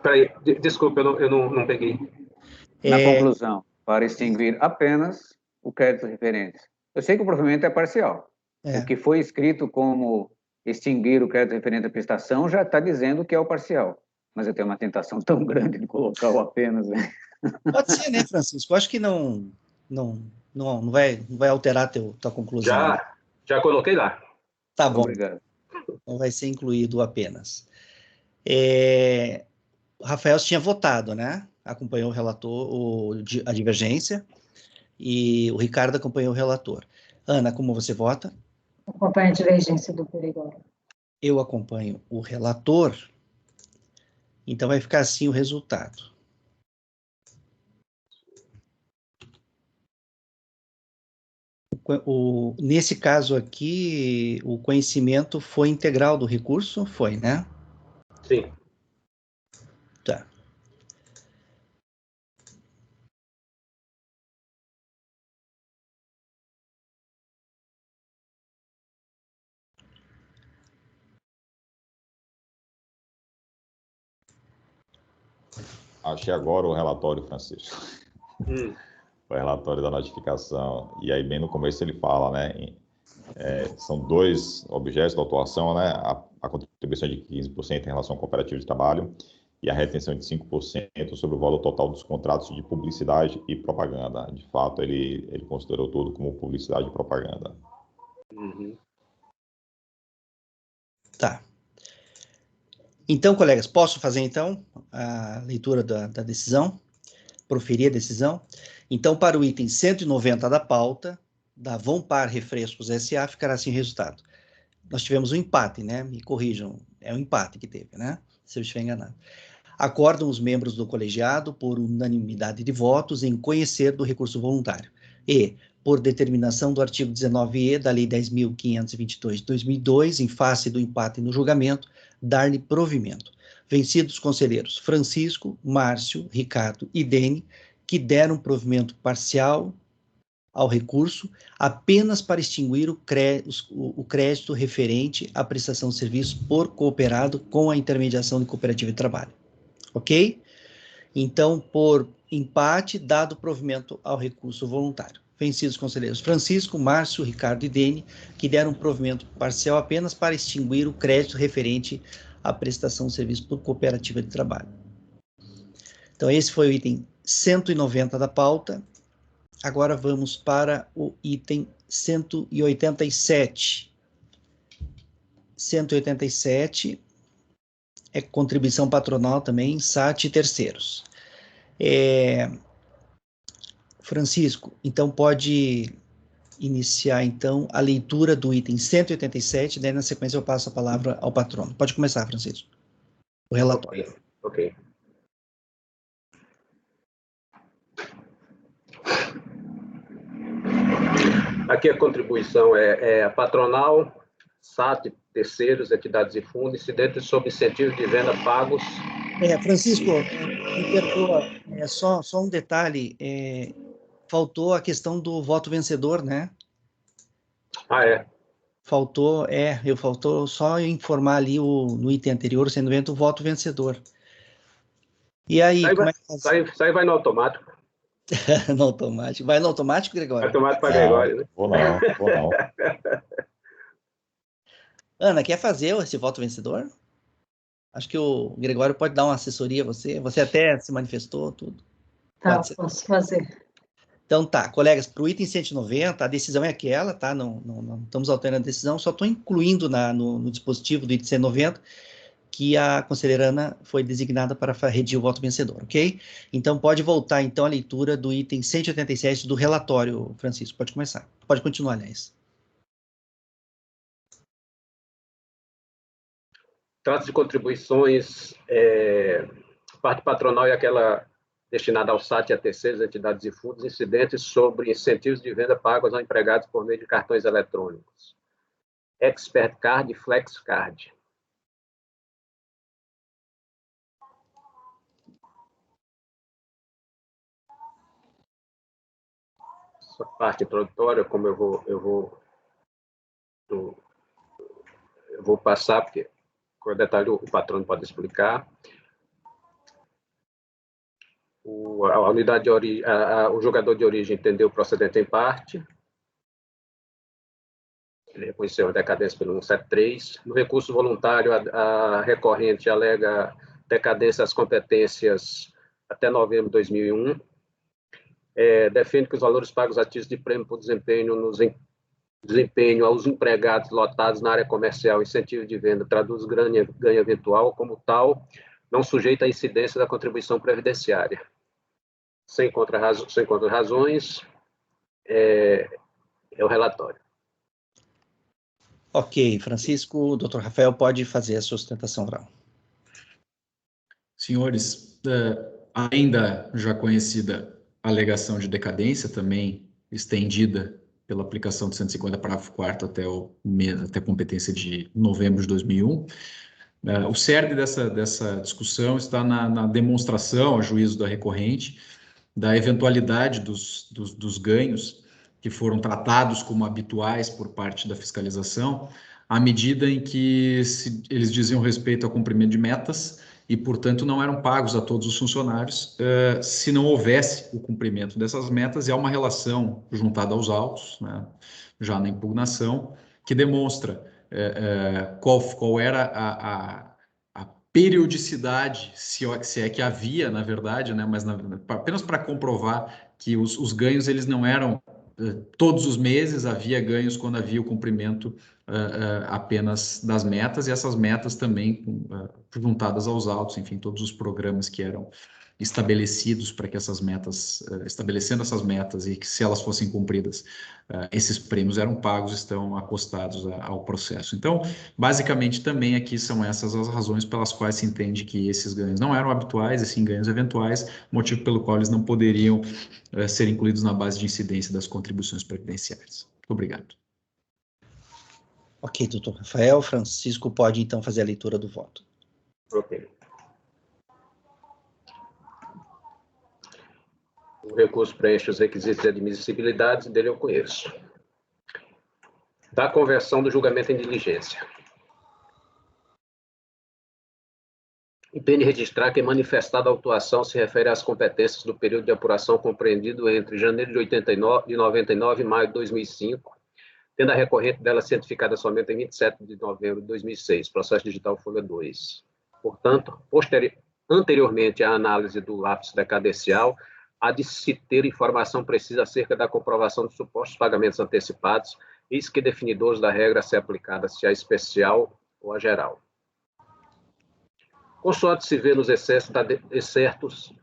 Peraí, desculpa, eu não peguei. Na conclusão, para extinguir apenas o crédito referente. Eu sei que o provimento é parcial. O que foi escrito como extinguir o crédito referente à prestação já está dizendo que é o parcial. Mas eu tenho uma tentação tão grande de colocar o apenas. Né? Pode ser, né, Francisco? Eu acho que não Não vai alterar tua conclusão. Já coloquei lá. Tá bom. Obrigado. Não vai ser incluído apenas. O Rafael tinha votado, né? Acompanhou o relator, a divergência, e o Ricardo acompanhou o relator. Ana, como você vota? Acompanho a divergência do Gregório. Eu acompanho o relator, então vai ficar assim o resultado. Nesse caso aqui, o conhecimento foi integral do recurso? Foi, né? Sim. Tá. Achei agora o relatório, Francisco. O relatório da notificação. E aí, bem no começo, ele fala, né? São 2 objetos da atuação, né? A contribuição de 15% em relação ao cooperativo de trabalho e a retenção de 5% sobre o valor total dos contratos de publicidade e propaganda. De fato, ele considerou tudo como publicidade e propaganda. Tá. Então, colegas, posso fazer, então, a leitura da decisão? Proferir a decisão? Então, para o item 190 da pauta, da Vompar Refrescos S.A., ficará assim o resultado. Nós tivemos um empate, né? Me corrijam, é um empate que teve, né? Se eu estiver enganado. Acordam os membros do colegiado, por unanimidade de votos, em conhecer do recurso voluntário e, por determinação do artigo 19e da Lei 10.522 de 2002, em face do empate no julgamento, dar-lhe provimento. Vencidos os conselheiros Francisco, Márcio, Ricardo e Dene, que deram provimento parcial ao recurso apenas para extinguir o crédito referente à prestação de serviço por cooperado com a intermediação de cooperativa de trabalho. Ok? Então, por empate, dado provimento ao recurso voluntário. Vencidos os conselheiros Francisco, Márcio, Ricardo e Dene, que deram provimento parcial apenas para extinguir o crédito referente à prestação de serviço por cooperativa de trabalho. Então, esse foi o item 190 da pauta. Agora vamos para o item 187. 187 é contribuição patronal também, SAT e terceiros. Francisco, então pode iniciar então a leitura do item 187, daí na sequência eu passo a palavra ao patrono. Pode começar, Francisco. O relatório. Ok. Aqui a contribuição é a patronal, SAT, terceiros, entidades e fundos, incidentes sobre incentivos de venda pagos. Francisco, me perdoa, só um detalhe, faltou a questão do voto vencedor, né? Faltou só informar ali no item anterior, sendo o voto vencedor. E aí, Isso aí vai no automático. No automático. Vai no automático, Gregório? Automático para Gregório, né? Vou não. Ana, quer fazer esse voto vencedor? Acho que o Gregório pode dar uma assessoria a você. Você até se manifestou, tudo. Tá, posso fazer. Então tá, colegas, para o item 190, a decisão é aquela, tá? Não estamos alterando a decisão, só estou incluindo no dispositivo do item 190 que a conselheira Ana foi designada para redigir o voto vencedor, ok? Então pode voltar então a leitura do item 187 do relatório, Francisco. Pode começar. Pode continuar, aliás. Trata de contribuições, parte patronal e aquela destinada ao SAT e a terceiros, entidades e fundos, incidentes sobre incentivos de venda pagos a empregados por meio de cartões eletrônicos. Expert Card e Flex Card. Essa parte introdutória, como eu vou passar, porque com o detalhe o patrono pode explicar. A unidade de origem, o jogador de origem entendeu o procedente em parte. Ele reconheceu a decadência pelo 173. No recurso voluntário, a recorrente alega decadência das competências até novembro de 2001. defende que os valores pagos a título de prêmio por desempenho aos empregados lotados na área comercial, incentivo de venda, traduz ganho eventual, como tal, não sujeita à incidência da contribuição previdenciária. Sem contra-razões, é o relatório. Ok, Francisco, Dr. Rafael pode fazer a sustentação oral. Senhores, ainda já conhecida alegação de decadência, também estendida pela aplicação do 150, parágrafo 4º até a competência de novembro de 2001. O cerne dessa discussão está na demonstração, a juízo da recorrente, da eventualidade dos ganhos que foram tratados como habituais por parte da fiscalização, à medida em que eles diziam respeito ao cumprimento de metas e, portanto, não eram pagos a todos os funcionários se não houvesse o cumprimento dessas metas, e há uma relação juntada aos autos, né, já na impugnação, que demonstra qual era a periodicidade, se é que havia, na verdade, né, mas apenas para comprovar que os ganhos eles não eram todos os meses, havia ganhos quando havia o cumprimento apenas das metas, e essas metas também juntadas aos autos, enfim, todos os programas que eram estabelecidos para que essas metas, estabelecendo essas metas e que se elas fossem cumpridas, esses prêmios eram pagos, estão acostados ao processo. Então, basicamente, também aqui são essas as razões pelas quais se entende que esses ganhos não eram habituais, e sim ganhos eventuais, motivo pelo qual eles não poderiam ser incluídos na base de incidência das contribuições previdenciárias. Muito obrigado. Ok, doutor Rafael. Francisco pode, então, fazer a leitura do voto. Ok. O recurso preenche os requisitos de admissibilidade, dele eu conheço. Da conversão do julgamento em diligência. Impede registrar que manifestada a autuação se refere às competências do período de apuração compreendido entre janeiro de 99 e maio de 2005, tendo a recorrente dela cientificada somente em 27 de novembro de 2006, processo digital folha 2. Portanto, anteriormente à análise do lápis decadencial, há de se ter informação precisa acerca da comprovação dos supostos pagamentos antecipados, eis que definidores da regra a ser aplicada, se a especial ou a geral. Consoante se vê nos excertos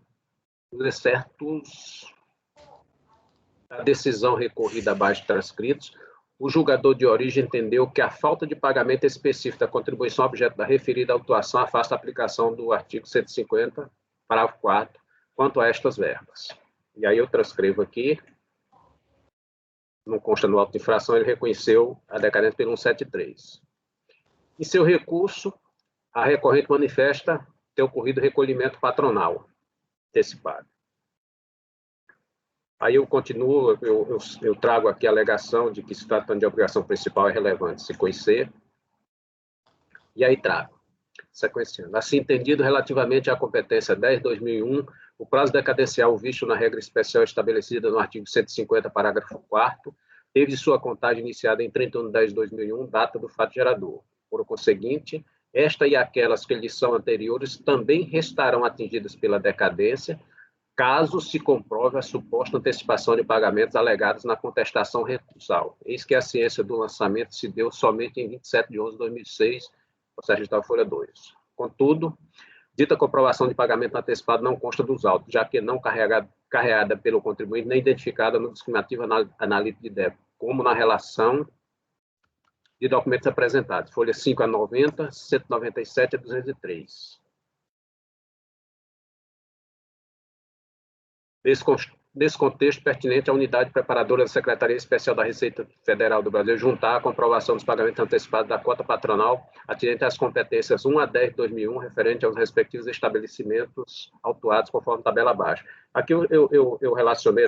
da decisão recorrida abaixo transcritos, o julgador de origem entendeu que a falta de pagamento específico da contribuição objeto da referida autuação afasta a aplicação do artigo 150, parágrafo 4º, quanto a estas verbas. E aí eu transcrevo aqui, não consta no auto de infração, ele reconheceu a decadência pelo 173. Em seu recurso, a recorrente manifesta ter ocorrido recolhimento patronal antecipado. Aí eu continuo, eu trago aqui a alegação de que se tratando de obrigação principal é relevante se conhecer. E aí trago, sequenciando. Assim entendido, relativamente à competência 10/2001, o prazo decadencial visto na regra especial estabelecida no artigo 150, parágrafo 4º, teve sua contagem iniciada em 31/10/2001, data do fato gerador. Por conseguinte, esta e aquelas que lhes são anteriores também restarão atingidas pela decadência, caso se comprove a suposta antecipação de pagamentos alegados na contestação recursal. Eis que a ciência do lançamento se deu somente em 27/11/2006, processo digital folha 2. Contudo, dita comprovação de pagamento antecipado não consta dos autos, já que não carregada pelo contribuinte nem identificada no discriminativo analítico de débito, como na relação de documentos apresentados, folha 5/90, 197 a 203. Nesse contexto, pertinente à unidade preparadora da Secretaria Especial da Receita Federal do Brasil juntar a comprovação dos pagamentos antecipados da cota patronal atinente às competências 1 a 10/2001, referente aos respectivos estabelecimentos autuados conforme tabela abaixo. Aqui eu relacionei,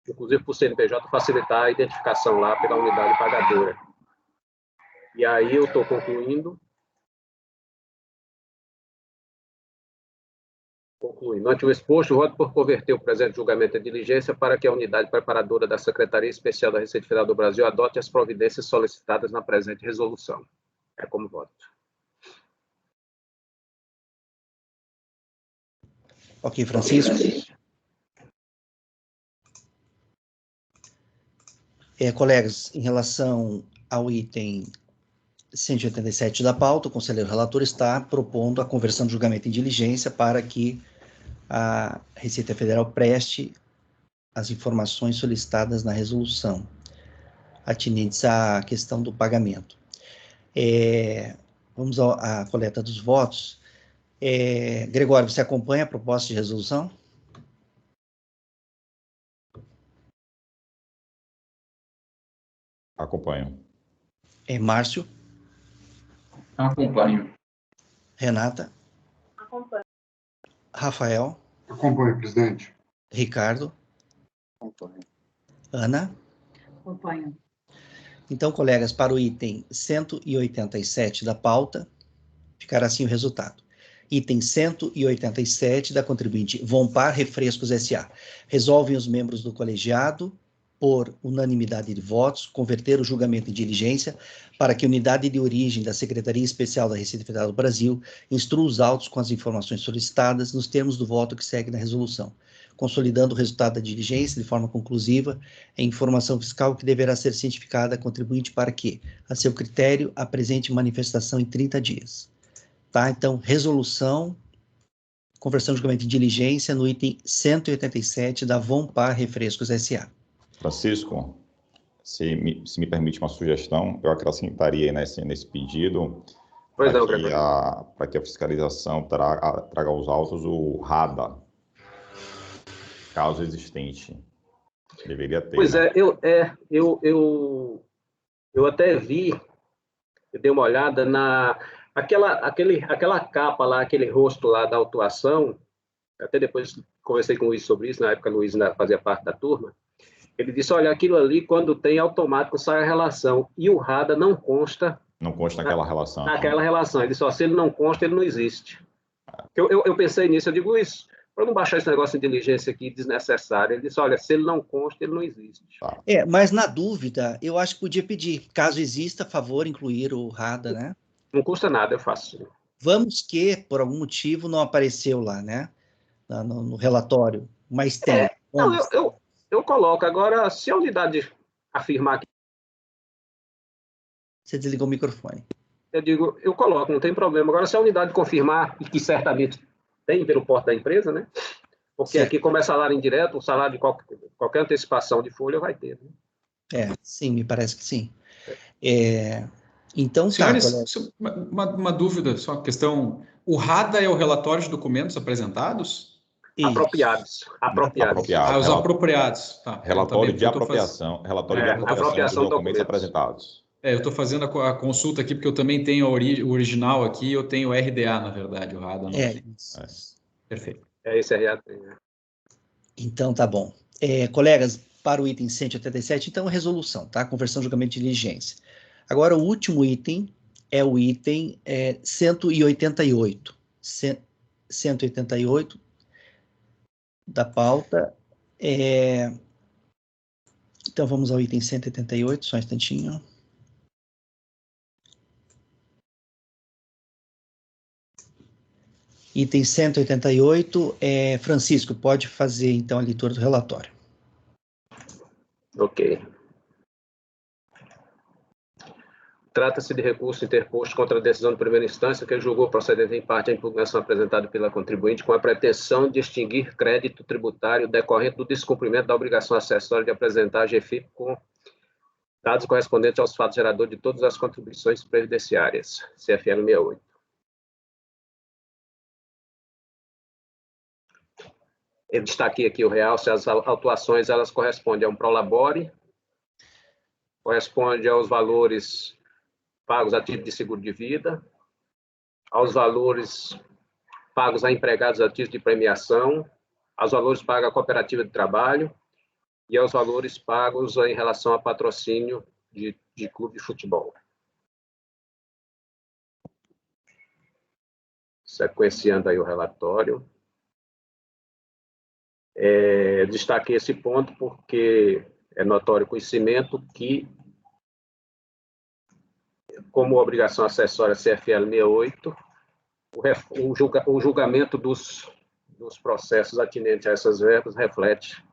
inclusive por CNPJ, facilitar a identificação lá pela unidade pagadora. E aí eu estou concluindo. Ante o exposto, voto por converter o presente julgamento em diligência para que a unidade preparadora da Secretaria Especial da Receita Federal do Brasil adote as providências solicitadas na presente resolução. É como voto. Ok, Francisco. Colegas, em relação ao item 187 da pauta, o conselheiro relator está propondo a conversão do julgamento em diligência para que a Receita Federal preste as informações solicitadas na resolução, atinentes à questão do pagamento. Vamos à coleta dos votos. Gregório, você acompanha a proposta de resolução? Acompanho. Márcio? Acompanho. Renata? Acompanho. Rafael? Acompanho, presidente. Ricardo? Acompanho. Ana? Acompanho. Então, colegas, para o item 187 da pauta, ficará assim o resultado. Item 187 da contribuinte Vompar Refrescos S.A. Resolvem os membros do colegiado, por unanimidade de votos, converter o julgamento em diligência para que a unidade de origem da Secretaria Especial da Receita Federal do Brasil instrua os autos com as informações solicitadas nos termos do voto que segue na resolução, consolidando o resultado da diligência de forma conclusiva em informação fiscal que deverá ser cientificada a contribuinte para que, a seu critério, apresente manifestação em 30 dias. Tá? Então, resolução, conversão de julgamento em diligência no item 187 da Vompar Refrescos S.A. Francisco, se me permite uma sugestão, eu acrescentaria nesse pedido para que a fiscalização traga aos autos o RADA, caso existente. Deveria ter. Pois né? eu até vi, eu dei uma olhada aquela capa lá, aquele rosto lá da autuação, até depois conversei com o Luiz sobre isso, na época o Luiz ainda fazia parte da turma. Ele disse, olha, aquilo ali, ququando tem automático, sai a relação. E o RADA não consta... Não consta naquela relação. Naquela relação. Ele disse, se ele não consta, ele não existe. Eu pensei nisso, eu digo, Luiz, para não baixar esse negócio de diligência aqui desnecessário, ele disse, olha, se ele não consta, ele não existe. Tá. Mas na dúvida, eu acho que podia pedir, caso exista, favor, incluir o RADA, né? Não custa nada, eu faço. Vamos que, por algum motivo, não apareceu lá, né? No relatório, mas tem. Não, eu coloco. Agora, se a unidade afirmar que... Você desligou o microfone. Eu digo, eu coloco, não tem problema. Agora, se a unidade confirmar, e que certamente tem pelo porte da empresa, né? Porque certo. Aqui, como é salário indireto, o salário de qualquer antecipação de folha vai ter. Né? Sim, me parece que sim. Então, senhores, uma dúvida, só uma questão. O RADA é o relatório de documentos apresentados? Apropriados. Os apropriados. Tá. Relatório de apropriação. Relatório de apropriação dos documentos apresentados. Eu estou fazendo a consulta aqui, porque eu também tenho o original aqui, eu tenho o RDA, na verdade, o RADA. Perfeito. Esse RDA tem, né? Então, tá bom. Colegas, para o item 187, então, resolução, tá? Conversão de julgamento de diligência. Agora, o último item é o item 188. 188 da pauta. Então, vamos ao item 188, só um instantinho. Item 188, Francisco, pode fazer, então, a leitura do relatório. Ok. Trata-se de recurso interposto contra a decisão de primeira instância que julgou procedente em parte a impugnação apresentada pela contribuinte com a pretensão de extinguir crédito tributário decorrente do descumprimento da obrigação acessória de apresentar a GFIP com dados correspondentes aos fatos geradores de todas as contribuições previdenciárias, CFL 68. Eu destaquei aqui o realce, as autuações elas correspondem a um prolabore, corresponde aos valores pagos a título de seguro de vida, aos valores pagos a empregados a título de premiação, aos valores pagos à cooperativa de trabalho e aos valores pagos em relação a patrocínio de clube de futebol. Sequenciando aí o relatório. Destaquei esse ponto porque é notório conhecimento que, como obrigação acessória CFL 68, o julgamento dos processos atinentes a essas verbas reflete,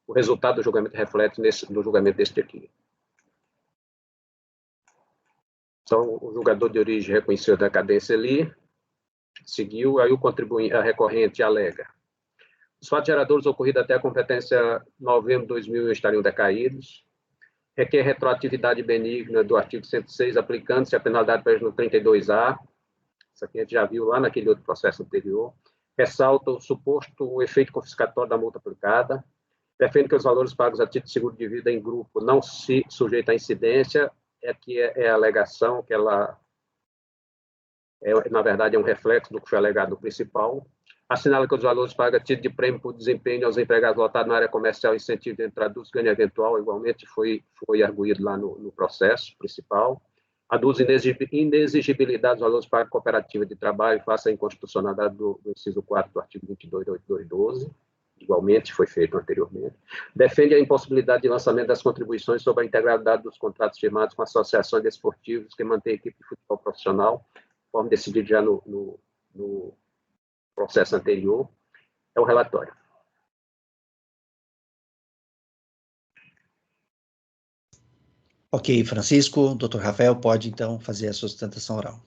o resultado do julgamento reflete no julgamento deste aqui. o julgador de origem reconheceu a decadência ali, seguiu, aí a recorrente alega. Os fatos geradores ocorridos até a competência novembro de 2000 estariam decaídos. Requer retroatividade benigna do artigo 106, aplicando-se a penalidade prevista no 32A. Isso aqui a gente já viu lá naquele outro processo anterior. Ressalta o suposto efeito confiscatório da multa aplicada. Defende que os valores pagos a título de seguro de vida em grupo não se sujeitam à incidência. Aqui é a alegação que ela, na verdade, é um reflexo do que foi alegado no principal. Assinala que os valores pagos a título de prêmio por desempenho aos empregados lotados na área comercial, incentivo de entrada dos ganho eventual, igualmente foi arguído lá no processo principal. Aduz inexigibilidade dos valores pagos à cooperativa de trabalho face à inconstitucionalidade do inciso 4 do artigo 22 da 8212, igualmente foi feito anteriormente. Defende a impossibilidade de lançamento das contribuições sobre a integralidade dos contratos firmados com associações desportivas que mantêm a equipe de futebol profissional, conforme decidido já no processo anterior. É o relatório. Ok, Francisco. Dr. Rafael pode, então, fazer a sustentação oral.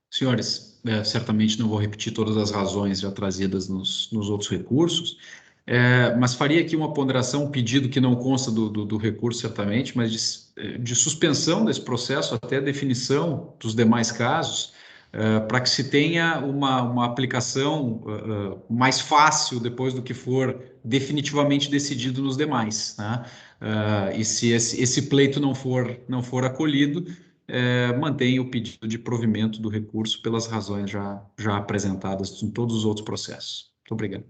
Senhores, certamente não vou repetir todas as razões já trazidas nos outros recursos, mas faria aqui uma ponderação, um pedido que não consta do recurso, certamente, mas de suspensão desse processo até a definição dos demais casos, para que se tenha uma aplicação mais fácil depois do que for definitivamente decidido nos demais, né? E se esse pleito não for acolhido, mantém o pedido de provimento do recurso pelas razões já apresentadas em todos os outros processos. Muito obrigado.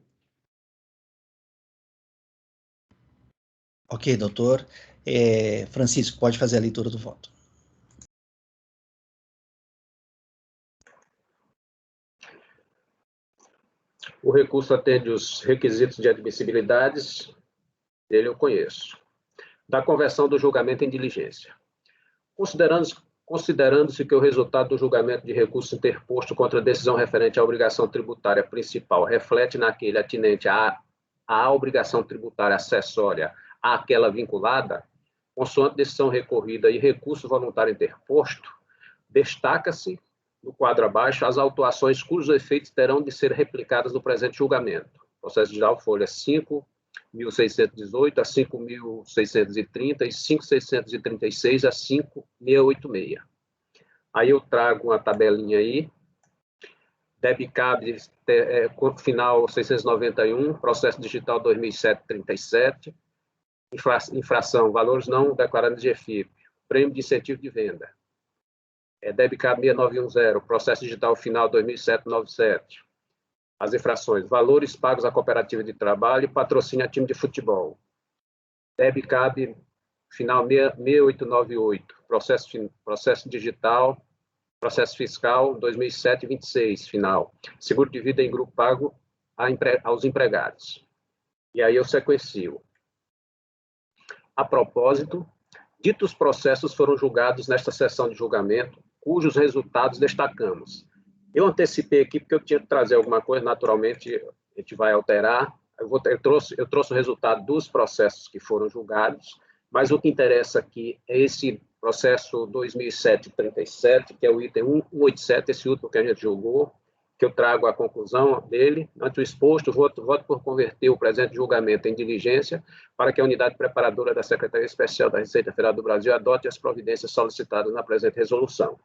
Ok, doutor. Francisco, pode fazer a leitura do voto. O recurso atende os requisitos de admissibilidades, dele eu conheço. Da conversão do julgamento em diligência. Considerando-se que o resultado do julgamento de recurso interposto contra a decisão referente à obrigação tributária principal reflete naquele atinente à obrigação tributária acessória àquela vinculada, consoante decisão recorrida e recurso voluntário interposto, destaca-se, no quadro abaixo, as autuações cujos efeitos terão de ser replicadas no presente julgamento. Processo geral, folha 5.618 a 5.630 e 5.636 a 5.686. Aí eu trago uma tabelinha aí. Debicab, final 691, processo digital 2007-37, infração, valores não declarados de EFIP, prêmio de incentivo de venda. Debicab 6910, processo digital final 2007-97. As infrações, valores pagos à cooperativa de trabalho e patrocínio a time de futebol. Debicab final 6898, processo digital, processo fiscal 2007-26, final. Seguro de vida em grupo pago aos empregados. E aí eu sequencio. A propósito, ditos processos foram julgados nesta sessão de julgamento, cujos resultados destacamos. Eu antecipei aqui porque eu tinha que trazer alguma coisa, naturalmente a gente vai alterar. Eu trouxe o resultado dos processos que foram julgados, mas o que interessa aqui é esse processo 2007-37, que é o item 187, esse último que a gente julgou, que eu trago a conclusão dele. Ante o exposto, voto por converter o presente julgamento em diligência para que a unidade preparadora da Secretaria Especial da Receita Federal do Brasil adote as providências solicitadas na presente resolução.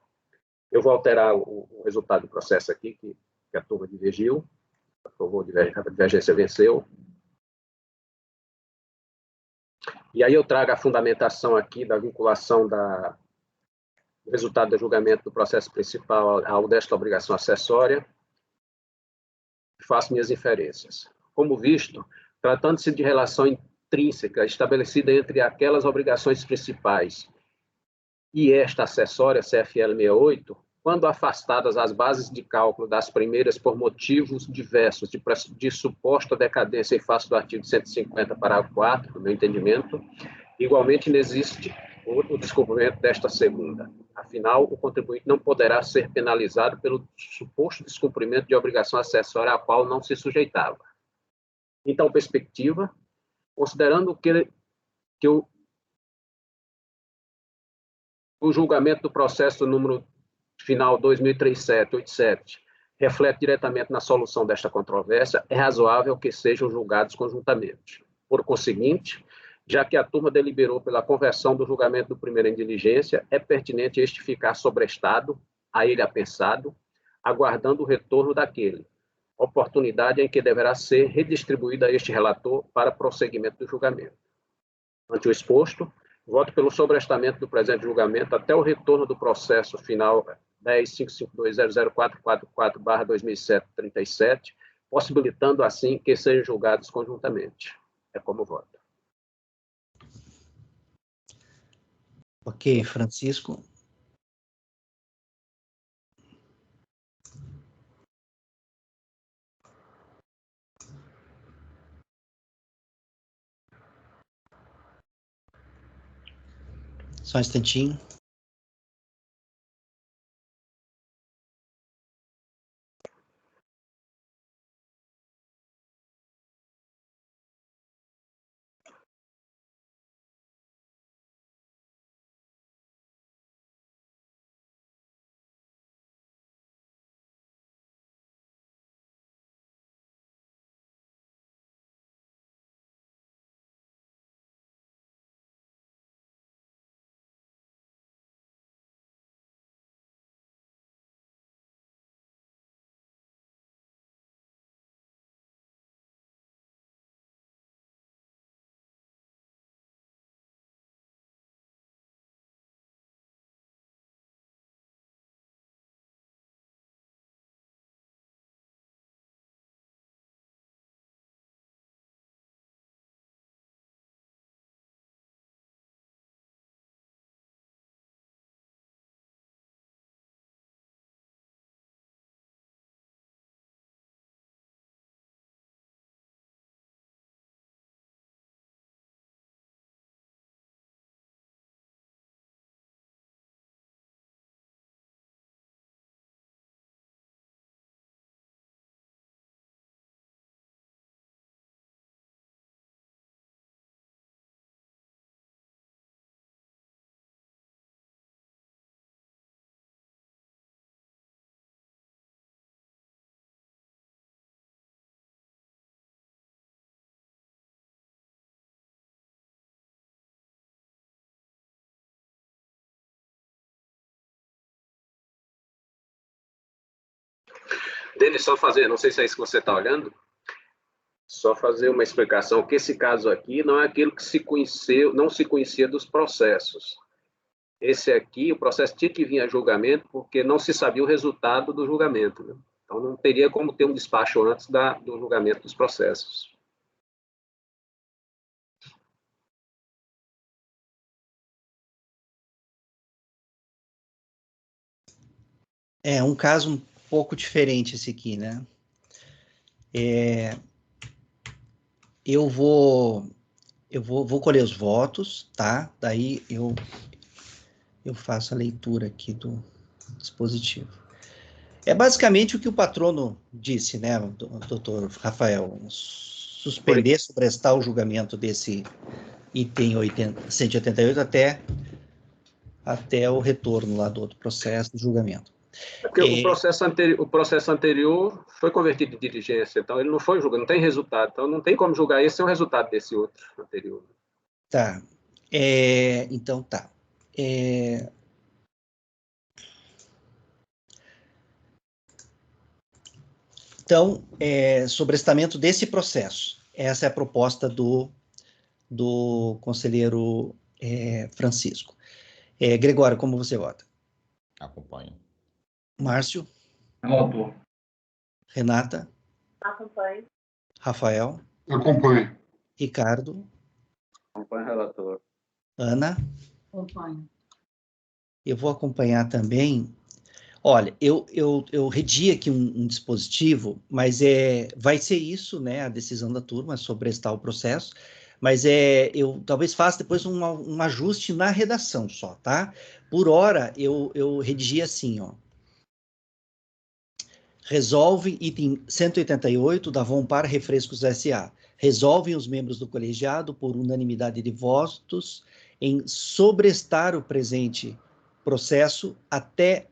Eu vou alterar o resultado do processo aqui, que a turma divergiu, aprovou, a divergência venceu. E aí eu trago a fundamentação aqui da vinculação do resultado do julgamento do processo principal ao desta obrigação acessória. Faço minhas inferências. Como visto, tratando-se de relação intrínseca estabelecida entre aquelas obrigações principais e esta acessória, CFL 68, quando afastadas as bases de cálculo das primeiras por motivos diversos de suposta decadência em face do artigo 150, parágrafo 4, do meu entendimento, igualmente não existe o descumprimento desta segunda. Afinal, o contribuinte não poderá ser penalizado pelo suposto descumprimento de obrigação acessória à qual não se sujeitava. Em tal perspectiva, considerando que O julgamento do processo número final 2037-87 reflete diretamente na solução desta controvérsia, é razoável que sejam julgados conjuntamente. Por conseguinte, já que a turma deliberou pela conversão do julgamento do primeiro em diligência, é pertinente este ficar sobrestado, a ele apensado, aguardando o retorno daquele, oportunidade em que deverá ser redistribuída a este relator para prosseguimento do julgamento. Ante o exposto, voto pelo sobrestamento do presente julgamento até o retorno do processo final 10.552.00444/2007-37, possibilitando assim que sejam julgados conjuntamente. É como voto. Ok, Francisco. Só um instantinho. Denis, só fazer, não sei se é isso que você está olhando, só fazer uma explicação, que esse caso aqui não é aquilo que se conheceu, não se conhecia dos processos. Esse aqui, o processo tinha que vir a julgamento porque não se sabia o resultado do julgamento, né? Então não teria como ter um despacho antes do julgamento dos processos. É um caso um pouco diferente esse aqui, né? Eu vou colher os votos, tá? Daí eu faço a leitura aqui do dispositivo. É basicamente o que o patrono disse, né, doutor Rafael? Suspender, sobrestar o julgamento desse item 188 até o retorno lá do outro processo de julgamento. Porque o processo anterior foi convertido em diligência, então ele não foi julgado, não tem resultado, então não tem como julgar esse é o resultado desse outro anterior. Tá. Então tá. Então, sobrestamento desse processo. Essa é a proposta do conselheiro Francisco. Gregório, como você vota? Acompanho. Márcio? Relator. Renata? Acompanho. Rafael? Acompanho. Ricardo? Acompanho, relator. Ana? Acompanho. Eu vou acompanhar também. Olha, eu redi aqui um dispositivo, mas vai ser isso, né, a decisão da turma, sobrestar o processo, mas eu talvez faça depois um ajuste na redação só, tá? Por hora, eu redigi assim, ó. Resolve item 188 da Vompar Refrescos S.A. Resolvem os membros do colegiado, por unanimidade de votos, em sobrestar o presente processo até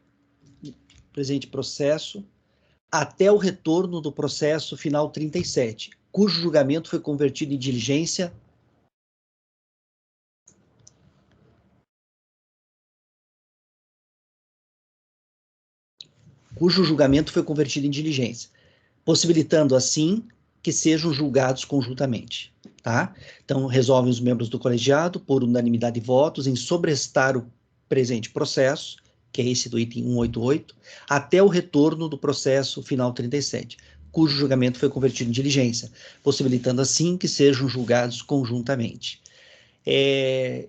o retorno do processo final 37, cujo julgamento foi convertido em diligência possibilitando assim que sejam julgados conjuntamente, tá? Então, resolvem os membros do colegiado, por unanimidade de votos, em sobrestar o presente processo, que é esse do item 188, até o retorno do processo final 37, cujo julgamento foi convertido em diligência, possibilitando assim que sejam julgados conjuntamente.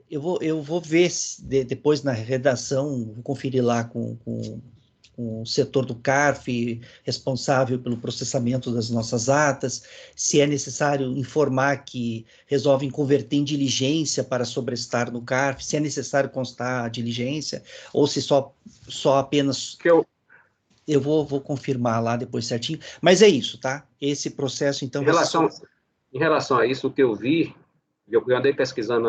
Eu vou ver depois na redação, vou conferir lá com o setor do CARF, responsável pelo processamento das nossas atas, se é necessário informar que resolvem converter em diligência para sobrestar no CARF, se é necessário constar a diligência, ou se só apenas... Eu vou confirmar lá depois certinho, mas é isso, tá? Esse processo, então... Em relação a isso, o que eu vi, eu andei pesquisando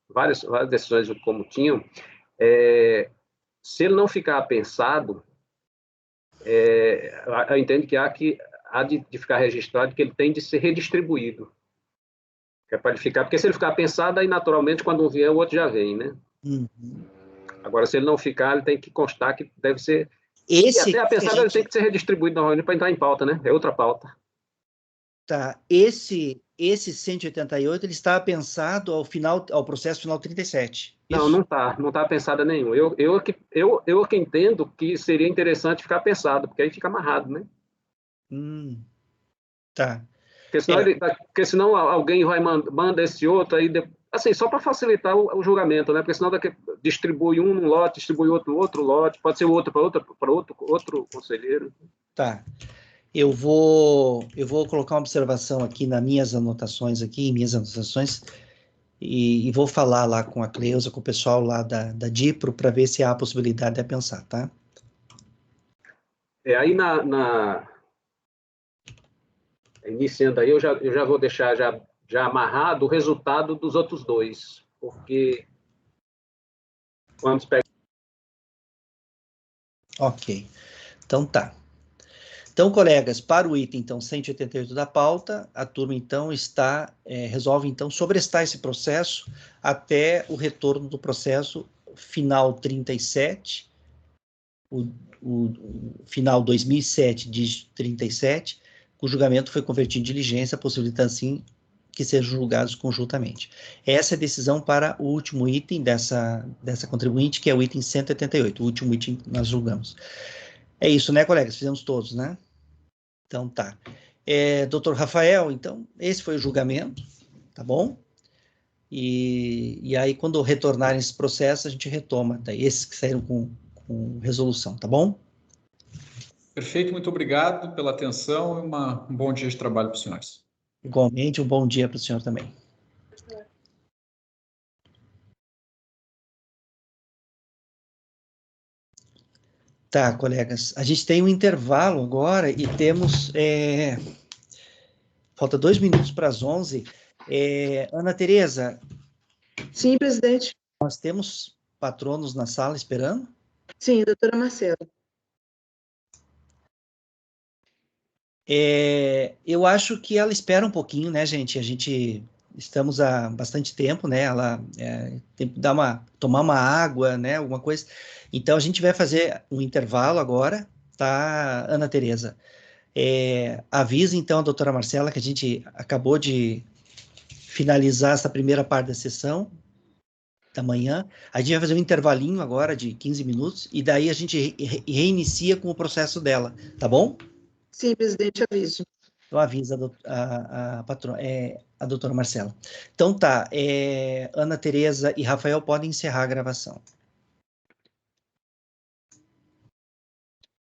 várias decisões como tinham, se ele não ficar pensado, eu entendo que há de ficar registrado que ele tem de ser redistribuído. Que é para ele ficar, porque se ele ficar pensado, aí naturalmente quando um vier, o outro já vem, né? Uhum. Agora, se ele não ficar, ele tem que constar que deve ser... e até a pensada ele tem que ser redistribuído normalmente para entrar em pauta, né? É outra pauta. Tá, esse 188, ele está pensado ao processo final 37. Não, não está pensado nenhum. Eu que entendo que seria interessante ficar pensado, porque aí fica amarrado, né? Tá. Porque senão alguém manda esse outro aí, assim, só para facilitar o julgamento, né? Porque senão distribui um num lote, distribui outro lote, pode ser outro para outro conselheiro. Tá. Eu vou colocar uma observação aqui nas minhas anotações e vou falar lá com a Cleusa, com o pessoal lá da DIPRO, para ver se há a possibilidade de pensar, tá? Aí iniciando aí, eu já vou deixar já amarrado o resultado dos outros dois, porque vamos pegar... Ok, então tá. Então, colegas, para o item, então, 188 da pauta, a turma, então, resolve, então, sobrestar esse processo até o retorno do processo final 37, o final 2007, dígito 37, o julgamento foi convertido em diligência, possibilitando, assim, que sejam julgados conjuntamente. Essa é a decisão para o último item dessa contribuinte, que é o item 188, o último item que nós julgamos. É isso, né, colegas? Fizemos todos, né? Então, tá. Doutor Rafael, então, esse foi o julgamento, tá bom? E aí, quando retornarem esses processos, a gente retoma, tá? Esses que saíram com resolução, tá bom? Perfeito, muito obrigado pela atenção e um bom dia de trabalho para os senhores. Igualmente, um bom dia para o senhor também. Tá, colegas, a gente tem um intervalo agora e temos... falta 2 minutos para as 11. Ana Tereza. Sim, presidente. Nós temos patronos na sala esperando? Sim, doutora Marcela. Eu acho que ela espera um pouquinho, né, gente? Estamos há bastante tempo, né? Ela tem que tomar uma água, né? Alguma coisa. Então, a gente vai fazer um intervalo agora, tá, Ana Tereza? Avisa, então, a doutora Marcela que a gente acabou de finalizar essa primeira parte da sessão da manhã. A gente vai fazer um intervalinho agora de 15 minutos e daí a gente reinicia com o processo dela, tá bom? Sim, presidente, aviso. Então, avisa a doutora Marcela. Então, tá. Ana Tereza e Rafael podem encerrar a gravação.